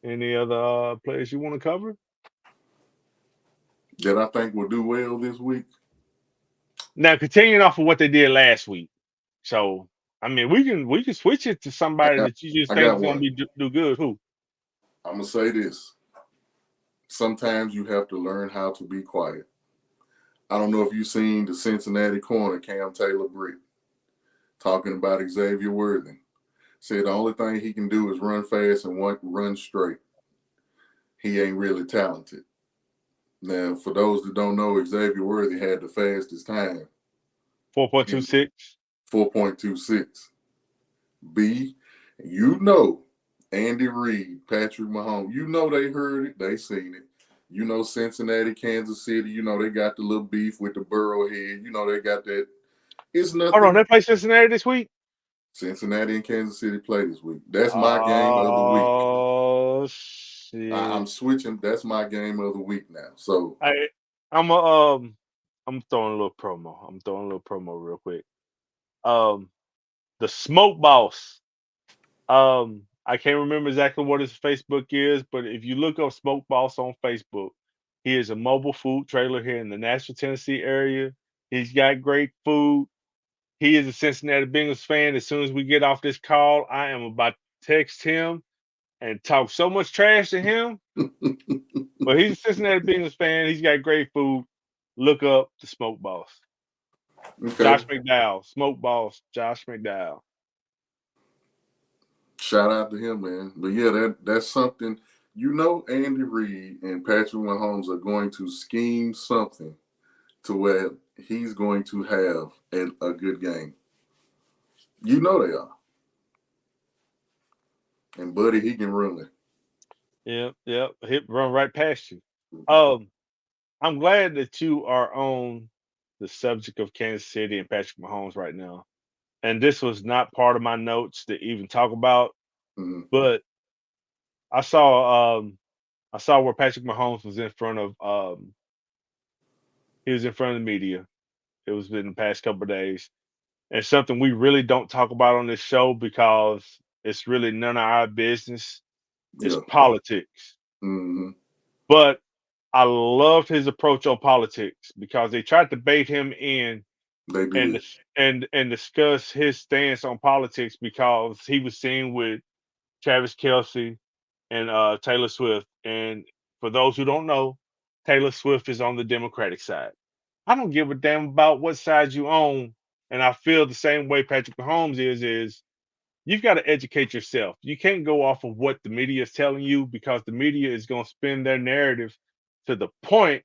any other players you want to cover? That I think will do well this week. Now, continuing off of what they did last week. So, I mean, we can switch it to I somebody got that you just I think got is going to one. be do good. Who? I'm gonna say this. Sometimes you have to learn how to be quiet. I don't know if you've seen the Cincinnati corner, Cam Taylor Britt, talking about Xavier Worthen. Said the only thing he can do is run fast and run straight. He ain't really talented. Now, for those that don't know, Xavier Worthy had the fastest time, 4.26. 4.26. B, you know, Andy Reid, Patrick Mahomes, you know they heard it, they seen it. You know, Cincinnati, Kansas City, you know, they got the little beef with the Burrowhead. You know, they got that. It's Hold on, nothing. they play Cincinnati this week. Cincinnati and Kansas City play this week. That's my game of the week. Oh I'm shit! switching. That's my game of the week now. So, I I'm a I'm throwing a little promo. I'm throwing a little promo real quick. Um, the Smoke Boss. I can't remember exactly what his Facebook is, but if you look up Smoke Boss on Facebook, he is a mobile food trailer here in the Nashville, Tennessee area. He's got great food. He is a Cincinnati Bengals fan. As soon as we get off this call, I am about to text him and talk so much trash to him. But he's a Cincinnati Bengals fan. He's got great food. Look up the Smoke Boss. okay. Josh McDowell. Smoke Boss, Josh McDowell. Shout out to him, man. But yeah, that's something. You know, Andy Reid and Patrick Mahomes are going to scheme something to where he's going to have a good game. You know they are. And Buddy, he can run it. Yep, yep. Hit run right past you. Um, I'm glad that you are on the subject of Kansas City and Patrick Mahomes right now. And this was not part of my notes to even talk about, Mm-hmm. but I saw I saw where Patrick Mahomes was in front of he was in front of the media. It was in the past couple of days. And something we really don't talk about on this show because it's really none of our business. It's Yeah. politics. Mm-hmm. But I loved his approach on politics because they tried to bait him in They did. and discuss his stance on politics because he was seen with Travis Kelsey and Taylor Swift. And for those who don't know, Taylor Swift is on the Democratic side. I don't give a damn about what side you own, and I feel the same way Patrick Mahomes is you've got to educate yourself. You can't go off of what the media is telling you because the media is going to spin their narrative to the point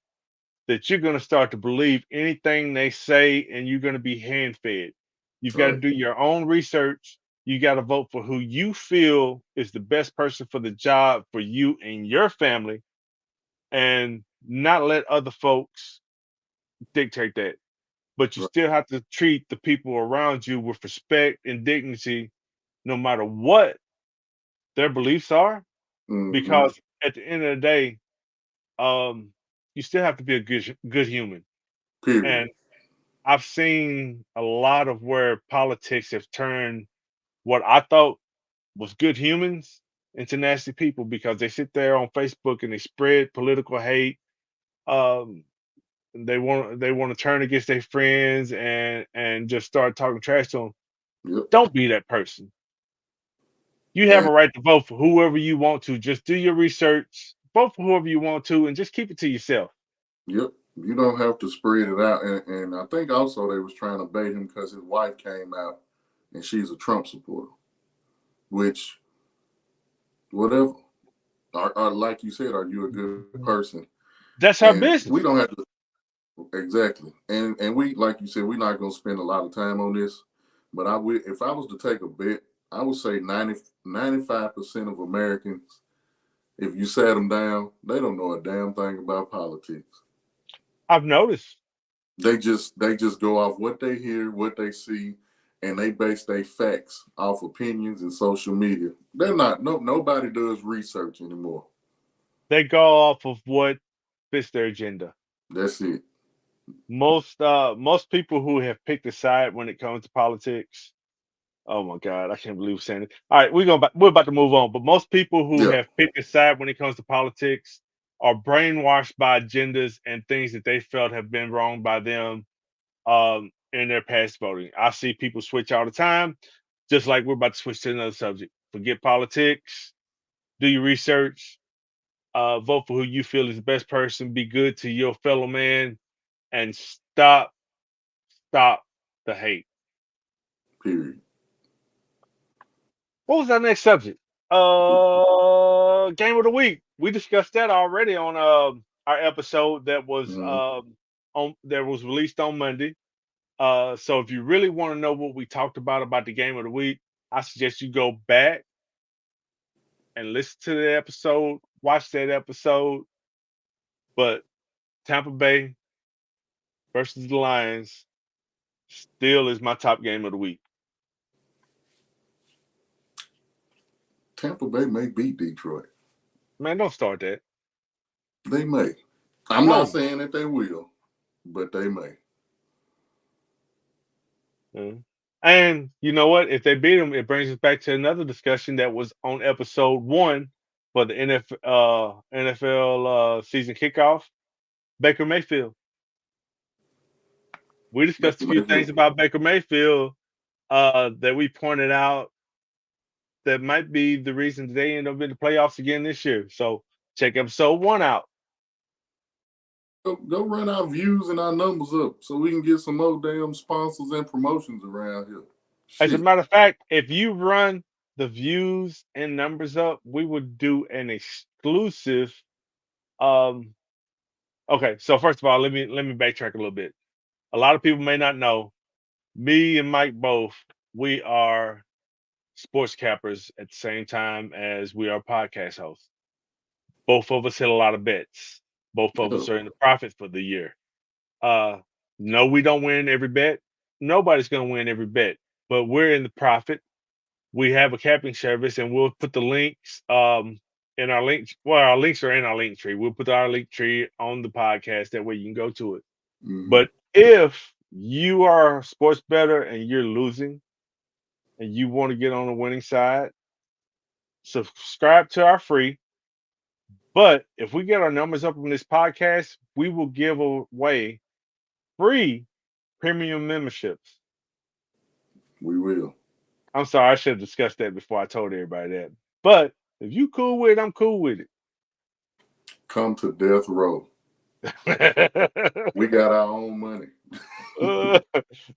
that you're going to start to believe anything they say and you're going to be hand fed. You've got to Right. do your own research. You got to vote for who you feel is the best person for the job for you and your family and not let other folks dictate that. But you Right. still have to treat the people around you with respect and dignity no matter what their beliefs are Mm-hmm. because at the end of the day, um, you still have to be a good human. Period. And I've seen a lot of where politics have turned what I thought was good humans into nasty people because they sit there on Facebook and they spread political hate. Um, they want to turn against their friends and just start talking trash to them. Yep. Don't be that person. You have And a right to vote for whoever you want to. Just do your research, vote for whoever you want to, and just keep it to yourself. yep. You don't have to spread it out. And I think also they was trying to bait him because his wife came out and she's a Trump supporter. Which whatever. Or like you said, are you a good person? That's And our we don't business. have to exactly. And we, like you said, we're not gonna spend a lot of time on this. But I would, if I was to take a bet, I would say 95% of Americans, if you sat them down, they don't know a damn thing about politics. I've noticed. They just go off what they hear, what they see, and they base their facts off opinions and social media. They're not nobody does research anymore. They go off of what fits their agenda. That's it. Most people who have picked a side when it comes to politics. Oh my God, I can't believe we're saying it. All right, we're about to move on. But most people who Yeah. have picked a side when it comes to politics are brainwashed by agendas and things that they felt have been wrong by them in their past voting. I see people switch all the time, just like we're about to switch to another subject. Forget politics, do your research, vote for who you feel is the best person, be good to your fellow man, and stop the hate. Period. What was our next subject? Game of the week. We discussed that already on our episode Mm-hmm. that was released on Monday. So if you really want to know what we talked about the game of the week, I suggest you go back and listen to the episode, watch that episode. But Tampa Bay versus the Lions still is my top game of the week. Tampa Bay may beat Detroit. Man, don't start that. They may. I'm not No. saying that they will, but they may. Mm. And you know what? If they beat them, it brings us back to another discussion that was on episode one for the NFL season kickoff. Baker Mayfield. We discussed a Baker few things Mayfield. about Baker Mayfield that we pointed out that might be the reason they end up in the playoffs again this year. So check episode one out. Go run our views and our numbers up so we can get some more damn sponsors and promotions around here. As a Shit. matter of fact, if you run the views and numbers up, we would do an exclusive. Um, okay, so first of all, let me backtrack a little bit. A lot of people may not know me and Mike both. We are sports cappers at the same time as we are podcast hosts. Both of us hit a lot of bets. Both of Yeah. us are in the profit for the year. Uh, no, we don't win every bet. Nobody's going to win every bet, but we're in the profit. We have a capping service, and we'll put the links in our links. Well, our links are in our link tree. We'll put our link tree on the podcast. That way, you can go to it. Mm-hmm. But if you are a sports better and you're losing, and you want to get on the winning side, subscribe to our free. But if we get our numbers up on this podcast, we will give away free premium memberships. We will. I'm sorry, I should have discussed that before I told everybody that. But if you cool with it, I'm cool with Come to death row. it. We got our own money. uh,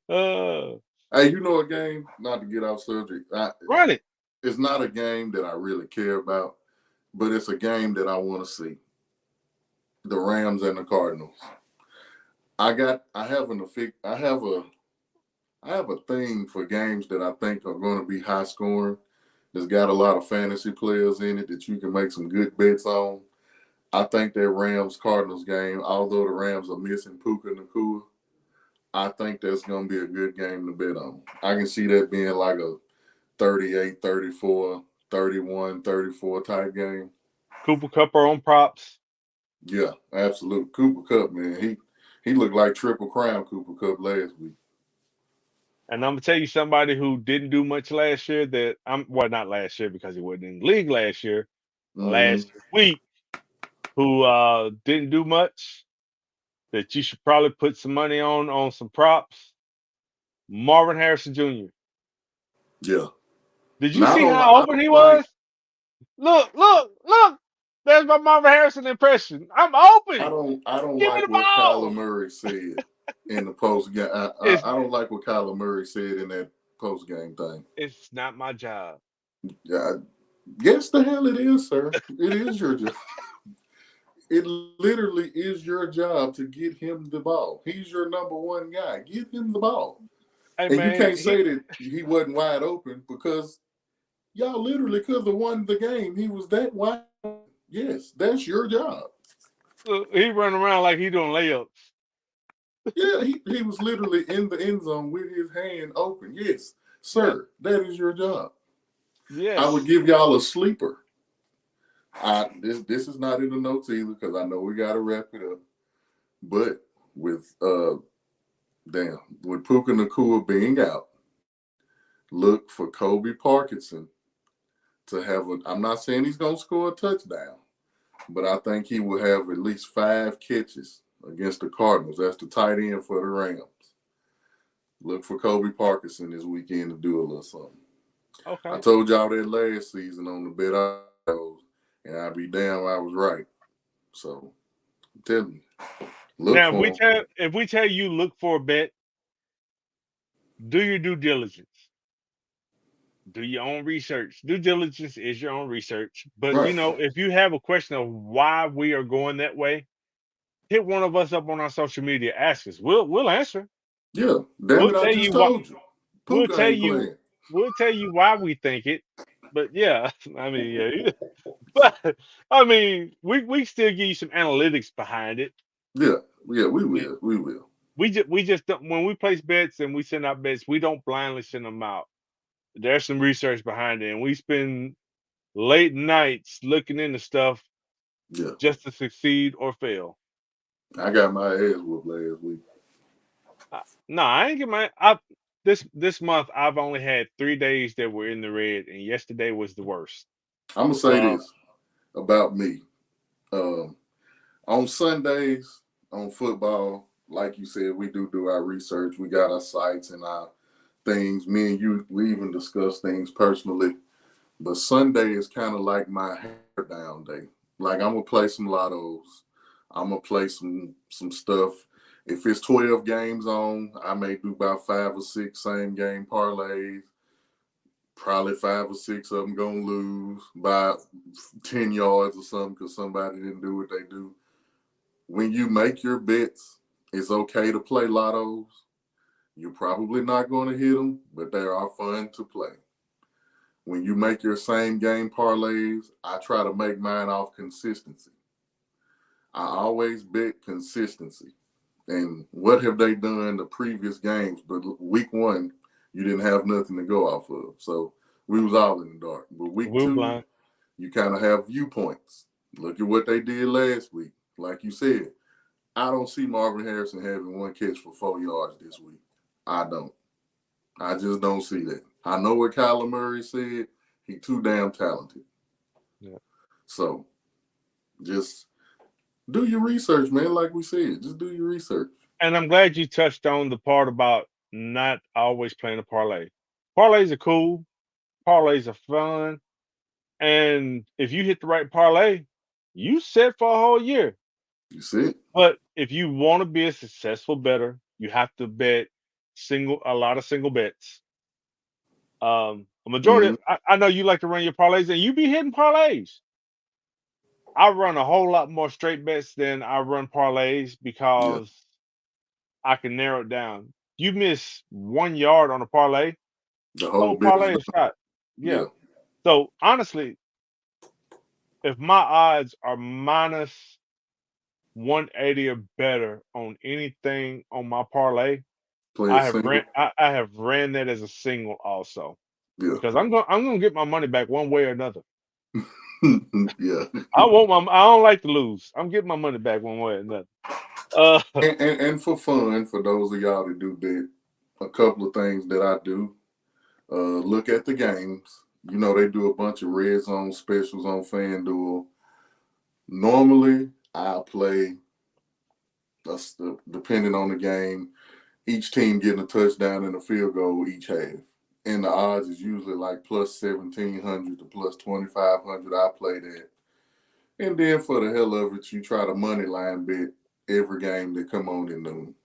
uh, Hey, you know a game? Not to get off subject. run it. It's not a game that I really care about, but it's a game that I want to see. The Rams and the Cardinals. I have an I have a thing for games that I think are going to be high scoring. That's got a lot of fantasy players in it that you can make some good bets on. I think that Rams Cardinals game, although the Rams are missing Puka Nakua, I think that's going to be a good game to bet on. I can see that being like a 38, 34, 31, 34 type game. Cooper Cup are on props. Yeah, absolute. Cooper Cup, man. He looked like Triple Crown Cooper Cup last week. And I'm gonna tell you somebody who didn't do much last year that I'm well not last year because he wasn't in the league last year, Mm-hmm. last week, who didn't do much, that you should probably put some money on some props. Marvin Harrison Jr. Yeah. Did you Now see how I open he don't like was? Look. There's my Marvin Harrison impression. I'm open. I don't Give me like the what Kyler ball. Murray said in the post game. It's I don't like what Kyler Murray said in that post game thing. it's not my job. Yeah, Yes, the hell it is, sir. It is your job. It literally is your job to get him the ball. He's your number one guy. Give him the ball. Hey And you man, can't say that he wasn't wide open because y'all literally could have won the game. He was that wide open. Yes, that's your job. he running around like he doing layups. Yeah, he was literally in the end zone with his hand open. Yes, Yeah. sir, that is your job. I would Yes. give y'all a sleeper. This is not in the notes either because I know we got to wrap it up. But with with Puka Nakua being out, look for Kobe Parkinson to have a. I'm not saying he's gonna score a touchdown, but I think he will have at least 5 catches against the Cardinals. That's the tight end for the Rams. Look for Kobe Parkinson this weekend to do a little something. I Okay. told y'all that last season on the bet I chose, and I'd be damn I was right. So I'm telling you, look Now, for him. if we tell you look for a bet, do your due diligence. Do your own research. Due diligence is your own research. But Right. if you have a question of why we are going that way, hit one of us up on our social media. Ask us. We'll answer. Yeah. Damn We'll it, I tell just you what. told you. We'll Puka tell ain't you. playing. We'll tell you why we think it. But yeah, I mean, yeah. But I mean, we still give you some analytics behind it. Yeah. Yeah, we will. We will. We just don't, when we place bets and we send out bets, we don't blindly send them out. There's some research behind it, and we spend late nights looking into stuff Yeah. just to succeed or fail. I got my ass whooped last week. No, I ain't get my. This month I've only had 3 days that were in the red, and yesterday was the worst. I'm gonna say Uh, this about me. Um, on Sundays on football, like you said, we do our research. We got our sites and our things. Me and you, we even discuss things personally. But Sunday is kind of like my hair down day. Like I'm gonna play some lottos. I'm gonna play some stuff. If it's 12 games on, I may do about 5 or 6 same game parlays. Probably 5 or 6 of them gonna lose by 10 yards or something because somebody didn't do what they do. When you make your bets, it's okay to play lottos. You're probably not going to hit them, but they are fun to play. When you make your same game parlays, I try to make mine off consistency. I always bet consistency. And what have they done the previous games? But week 1, you didn't have nothing to go off of. So we was all in the dark. But week we're 2, blind. you kind of have viewpoints. Look at what they did last week. Like you said, I don't see Marvin Harrison having 1 catch for 4 yards this week. I don't. I just don't see that. I know what Kyler Murray said. He too damn talented. Yeah. So just do your research, man. Like we said, just do your research. And I'm glad you touched on the part about not always playing a parlay. Parlays are cool. Parlays are fun. And if you hit the right parlay, you set for a whole year. You see it? But if you want to be a successful bettor, you have to bet a lot of single bets. A majority. Mm-hmm. I know you like to run your parlays, and you be hitting parlays. I run a whole lot more straight bets than I run parlays Yeah. because I can narrow it down. You miss 1 yard on a parlay, The whole whole bit is parlay is done. shot. Yeah. Yeah. So honestly, if my odds are minus 180 or better on anything on my parlay, Play a single. I have ran that as a single also Yeah. because I'm gonna get my money back one way or another. Yeah. I don't like to lose. I'm getting my money back one way or another. Uh, And for fun, for those of y'all that do bet, a couple of things that I do. Look at the games. You know, they do a bunch of red zone specials on FanDuel. Normally, I'll play, depending on the game, each team getting a touchdown and a field goal each half. And the odds is usually like plus 1,700 to plus 2,500. I play that. And then for the hell of it, you try to money line bet every game that come on in noon.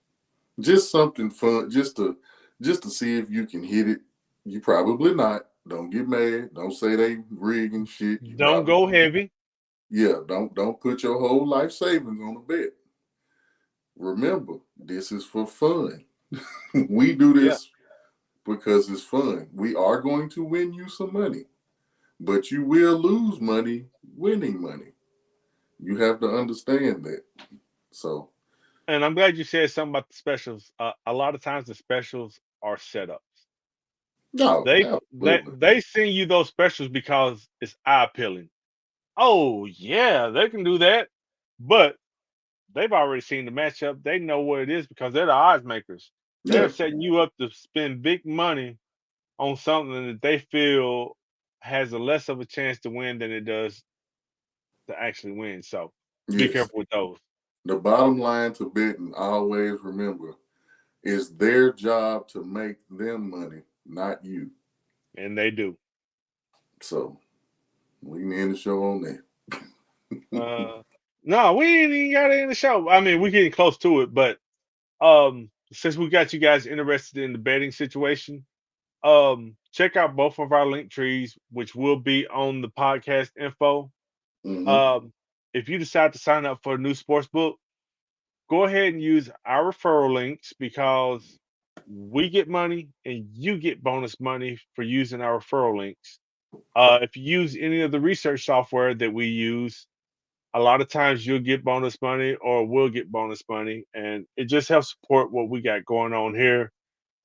Just something fun, just to see if you can hit it. You probably not. Don't get mad. Don't say they rigging shit. You Don't probably go heavy. yeah. Don't put your whole life savings on a bet. Remember, this is for fun. We do Yeah. this because it's fun. We are going to win you some money, but you will lose money winning money. You have to understand that. So, And I'm glad you said something about the specials. A lot of times the specials are setups. no, absolutely. They send you those specials because it's eye appealing. Oh yeah, they can do that. But they've already seen the matchup. They know what it is because they're the odds makers. They're Yeah, setting you up to spend big money on something that they feel has a less of a chance to win than it does to actually win. So be yes. careful with those. The bottom line to betting, always remember, is their job to make them money, not you. And they do. So, we can end the show on that. No, we ain't even got it in the show. I mean, we're getting close to it, but since we got you guys interested in the betting situation, check out both of our link trees, which will be on the podcast info. Hmm. Um, if you decide to sign up for a new sports book, go ahead and use our referral links because we get money and you get bonus money for using our referral links. If you use any of the research software that we use, a lot of times you'll get bonus money or we'll get bonus money, and it just helps support what we got going on here.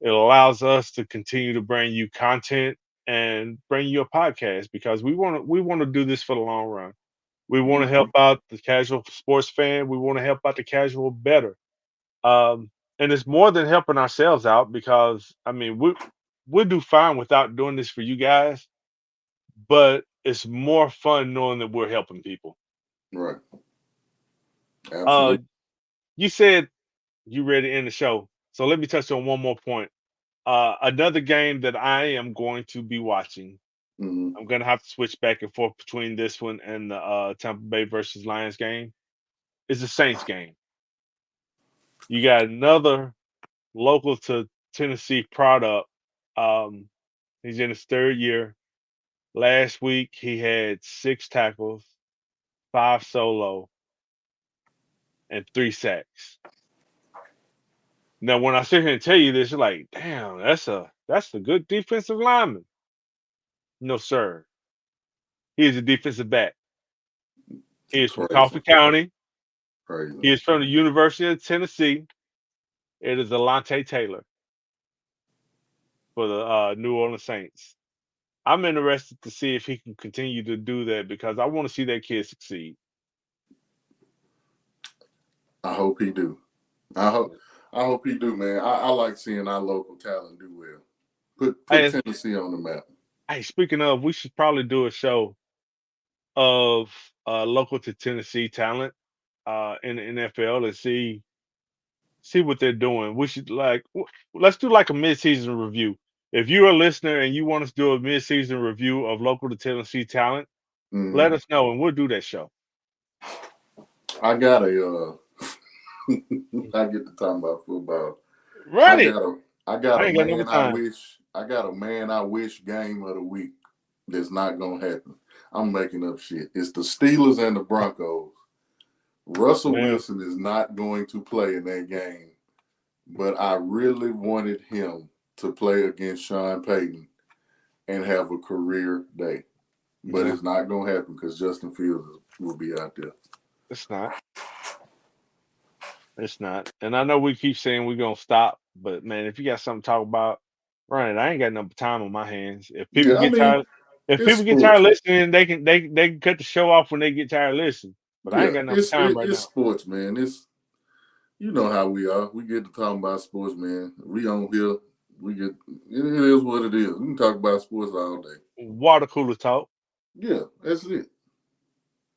It allows us to continue to bring you content and bring you a podcast because we want to do this for the long run. We want to help Hmm. out the casual sports fan. We want to help out the casual better. Um, and it's more than helping ourselves out because I mean we do fine without doing this for you guys, but it's more fun knowing that we're helping people. Right. Uh, Absolutely. you said you ready to end the show, so let me touch on one more point. Another game that I am going to be watching. Hmm. I'm gonna have to switch back and forth between this one and the Tampa Bay versus Lions game. Is the Saints game. You got another local to Tennessee product. Um, he's in his third year. Last week he had 6 tackles, 5 solo, and 3 sacks. Now, when I sit here and tell you this, you're like, "Damn, that's a good defensive lineman." No, sir. He is a defensive back. He is from Crazy. Coffee County. Crazy. He is from the University of Tennessee. It is Alante Taylor for the New Orleans Saints. I'm interested to see if he can continue to do that because I want to see that kid succeed. I hope he do. I hope. I hope he do, man. I like seeing our local talent do well. Put Hey, Tennessee on the map. hey, speaking of, we should probably do a show of local to Tennessee talent in the NFL and see what they're doing. We should let's do like a mid-season review. If you're a listener and you want us to do a mid-season review of local to Tennessee talent, let Hmm. us know and we'll do that show. I got a. I get to talking about football. I Run it. got a. I got I a ain't got no man. I time. wish. I got a man. I wish game of the week. That's not gonna happen. I'm making up shit. It's the Steelers and the Broncos. Russell Man, Wilson is not going to play in that game, but I really wanted him to play against Sean Payton and have a career day. But no, it's not going to happen because Justin Fields will be out there. it's not. It's not. And I know we keep saying we're gonna stop, but man, if you got something to talk about, run it. I ain't got no time on my hands. Yeah, I mean, If it's people get tired sports. of listening, they can cut the show off when they get tired of listening. But I ain't Yeah, got no time right it's now. sports, man. It's you know how we are. We get to talk about sports, man. We on here. We get it is what it is. We can talk about sports all day. Water cooler talk. Yeah, that's it.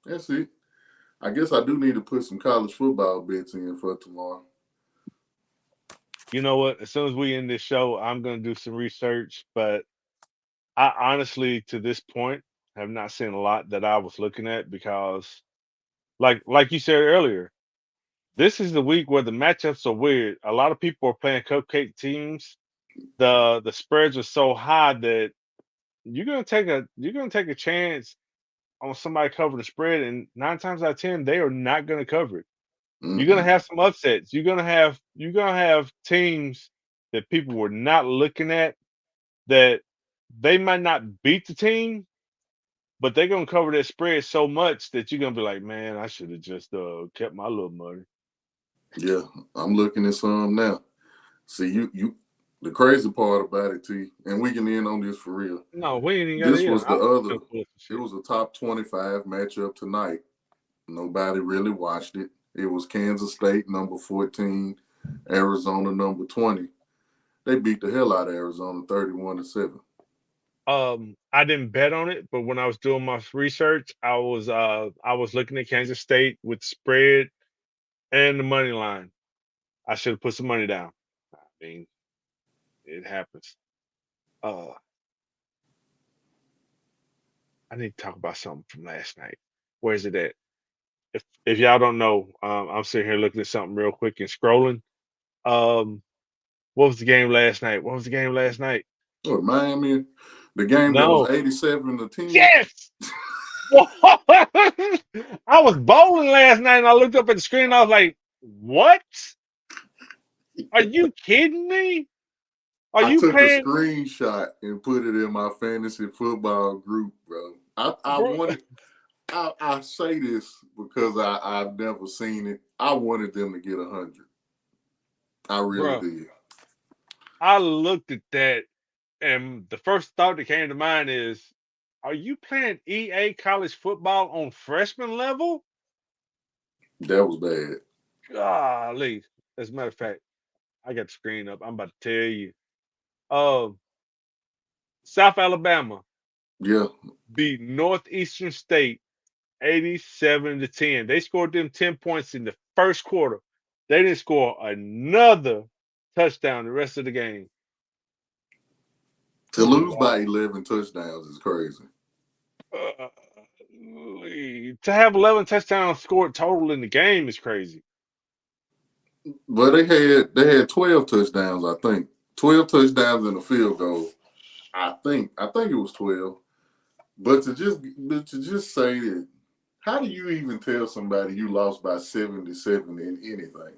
That's it. I guess I do need to put some college football bets in for tomorrow. You know what? As soon as we end this show, I'm gonna do some research. But I honestly, to this point, have not seen a lot that I was looking at because, like you said earlier, this is the week where the matchups are weird. A lot of people are playing cupcake teams. The spreads are so high that you're gonna take a chance on somebody covering the spread, and 9 times out of 10 they are not gonna cover it. You're gonna Mm-mm. have some upsets. You're gonna have teams that people were not looking at, that they might not beat the team, but they're gonna cover that spread so much that you're gonna be like, man, I should have just kept my little money. Yeah, I'm looking at some now. See, you. The crazy part about it, T, and we can end on this for real. No, we ain't even got This to was end. I the was other. gonna pull some It shit. was a top 25 matchup tonight. Nobody really watched it. It was Kansas State number 14, Arizona number 20. They beat the hell out of Arizona 31-7. I didn't bet on it, but when I was doing my research, I was looking at Kansas State with spread and the money line. I should have put some money down. I mean, it happens. Uh, I need to talk about something from last night. Where is it at? If y'all don't know, I'm sitting here looking at something real quick and scrolling. Um, what was the game last night? What was the game last night? What, Miami? The game that was No. 87-10. Yes. I was bowling last night and I looked up at the screen and I was like, "What? Are you kidding me? Are I you took a playing, screenshot and put it in my fantasy football group, bro. I bro, wanted. I say this because I've never seen it. I wanted them to get 100. I really bro?" did. I looked at that and the first thought that came to mind is, "Are you playing EA college football on freshman level?" That was bad. Golly. As a matter of fact, I got the screen up. I'm about to tell you. Uh, South Alabama Yeah. beat Northeastern State 87-10. They scored them 10 points in the first quarter. They didn't score another touchdown the rest of the game. To Good lose by Lord. 11 touchdowns is crazy. Uh, to have 11 touchdowns scored total in the game is crazy. But they had 12 touchdowns, I think. 12 touchdowns and a field goal. I think it was 12. But to just say that, how do you even tell somebody you lost by 77 in anything?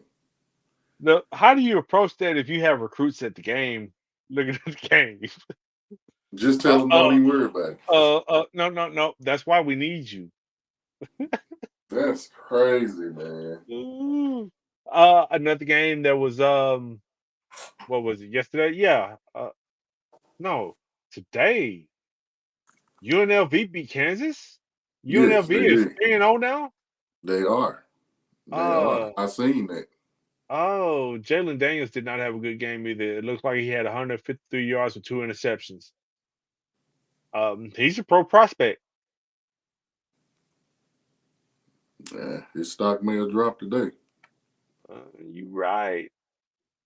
How do you approach that if you have recruits at the game looking at the game? Just tell them don't even worry about it. No, no, no. That's why we need you. That's crazy, man. Ooh. Another game that was what was it yesterday? Yeah. No, today UNLV beat Kansas. Yes, UNLV they is did. 3-0 now. They are. They are. Uh I seen that. oh, Jalen Daniels did not have a good game either. It looks like he had 153 yards with two interceptions. He's a pro prospect. Yeah, his stock may have dropped today. You right.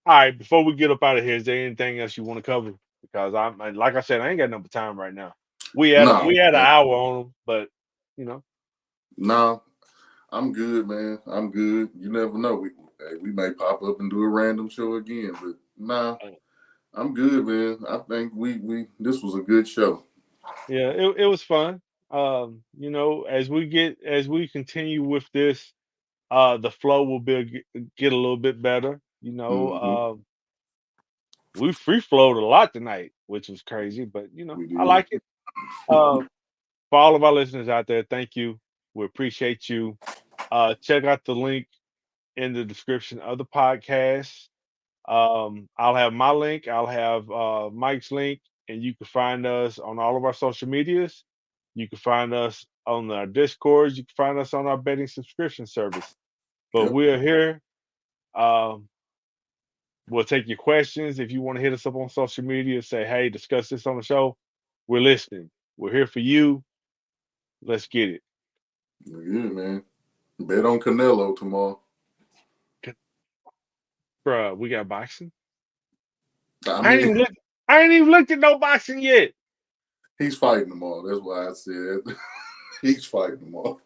All right, before we get up out of here, is there anything else you want to cover? Because like I said, I ain't got no time right now. We No, had an hour on them, but you know, no, I'm good, man. I'm good. You never know. We may pop up and do a random show again, but nah, uh, I'm good, man. I think we this was a good show. yeah, it was fun. As we continue with this, the flow will get a little bit better. Hmm. We free flowed a lot tonight, which was crazy, but We I did. like it. Uh, for all of our listeners out there, thank you. We appreciate you. Check out the link in the description of the podcast. I'll have my link. I'll have Mike's link, and you can find us on all of our social medias. You can find us on our Discords. You can find us on our betting subscription service. But Yep. we're here. Um, we'll take your questions. If you want to hit us up on social media, say, hey, discuss this on the show. We're listening. We're here for you. Let's get it. We're good, man. Bet on Canelo tomorrow. Bruh, we got boxing. I I ain't mean, even looked. I ain't even looked at no boxing yet. he's fighting tomorrow. That's why I said he's fighting tomorrow.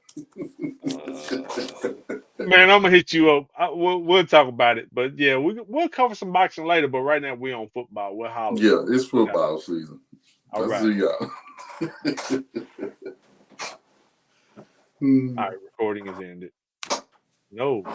Man, I'm gonna hit you up. We'll talk about it, but yeah, we'll cover some boxing later. But right now we're on football. We'll holler. Yeah, it's We got football season. All I right. see y'all. All right. Recording is ended. No.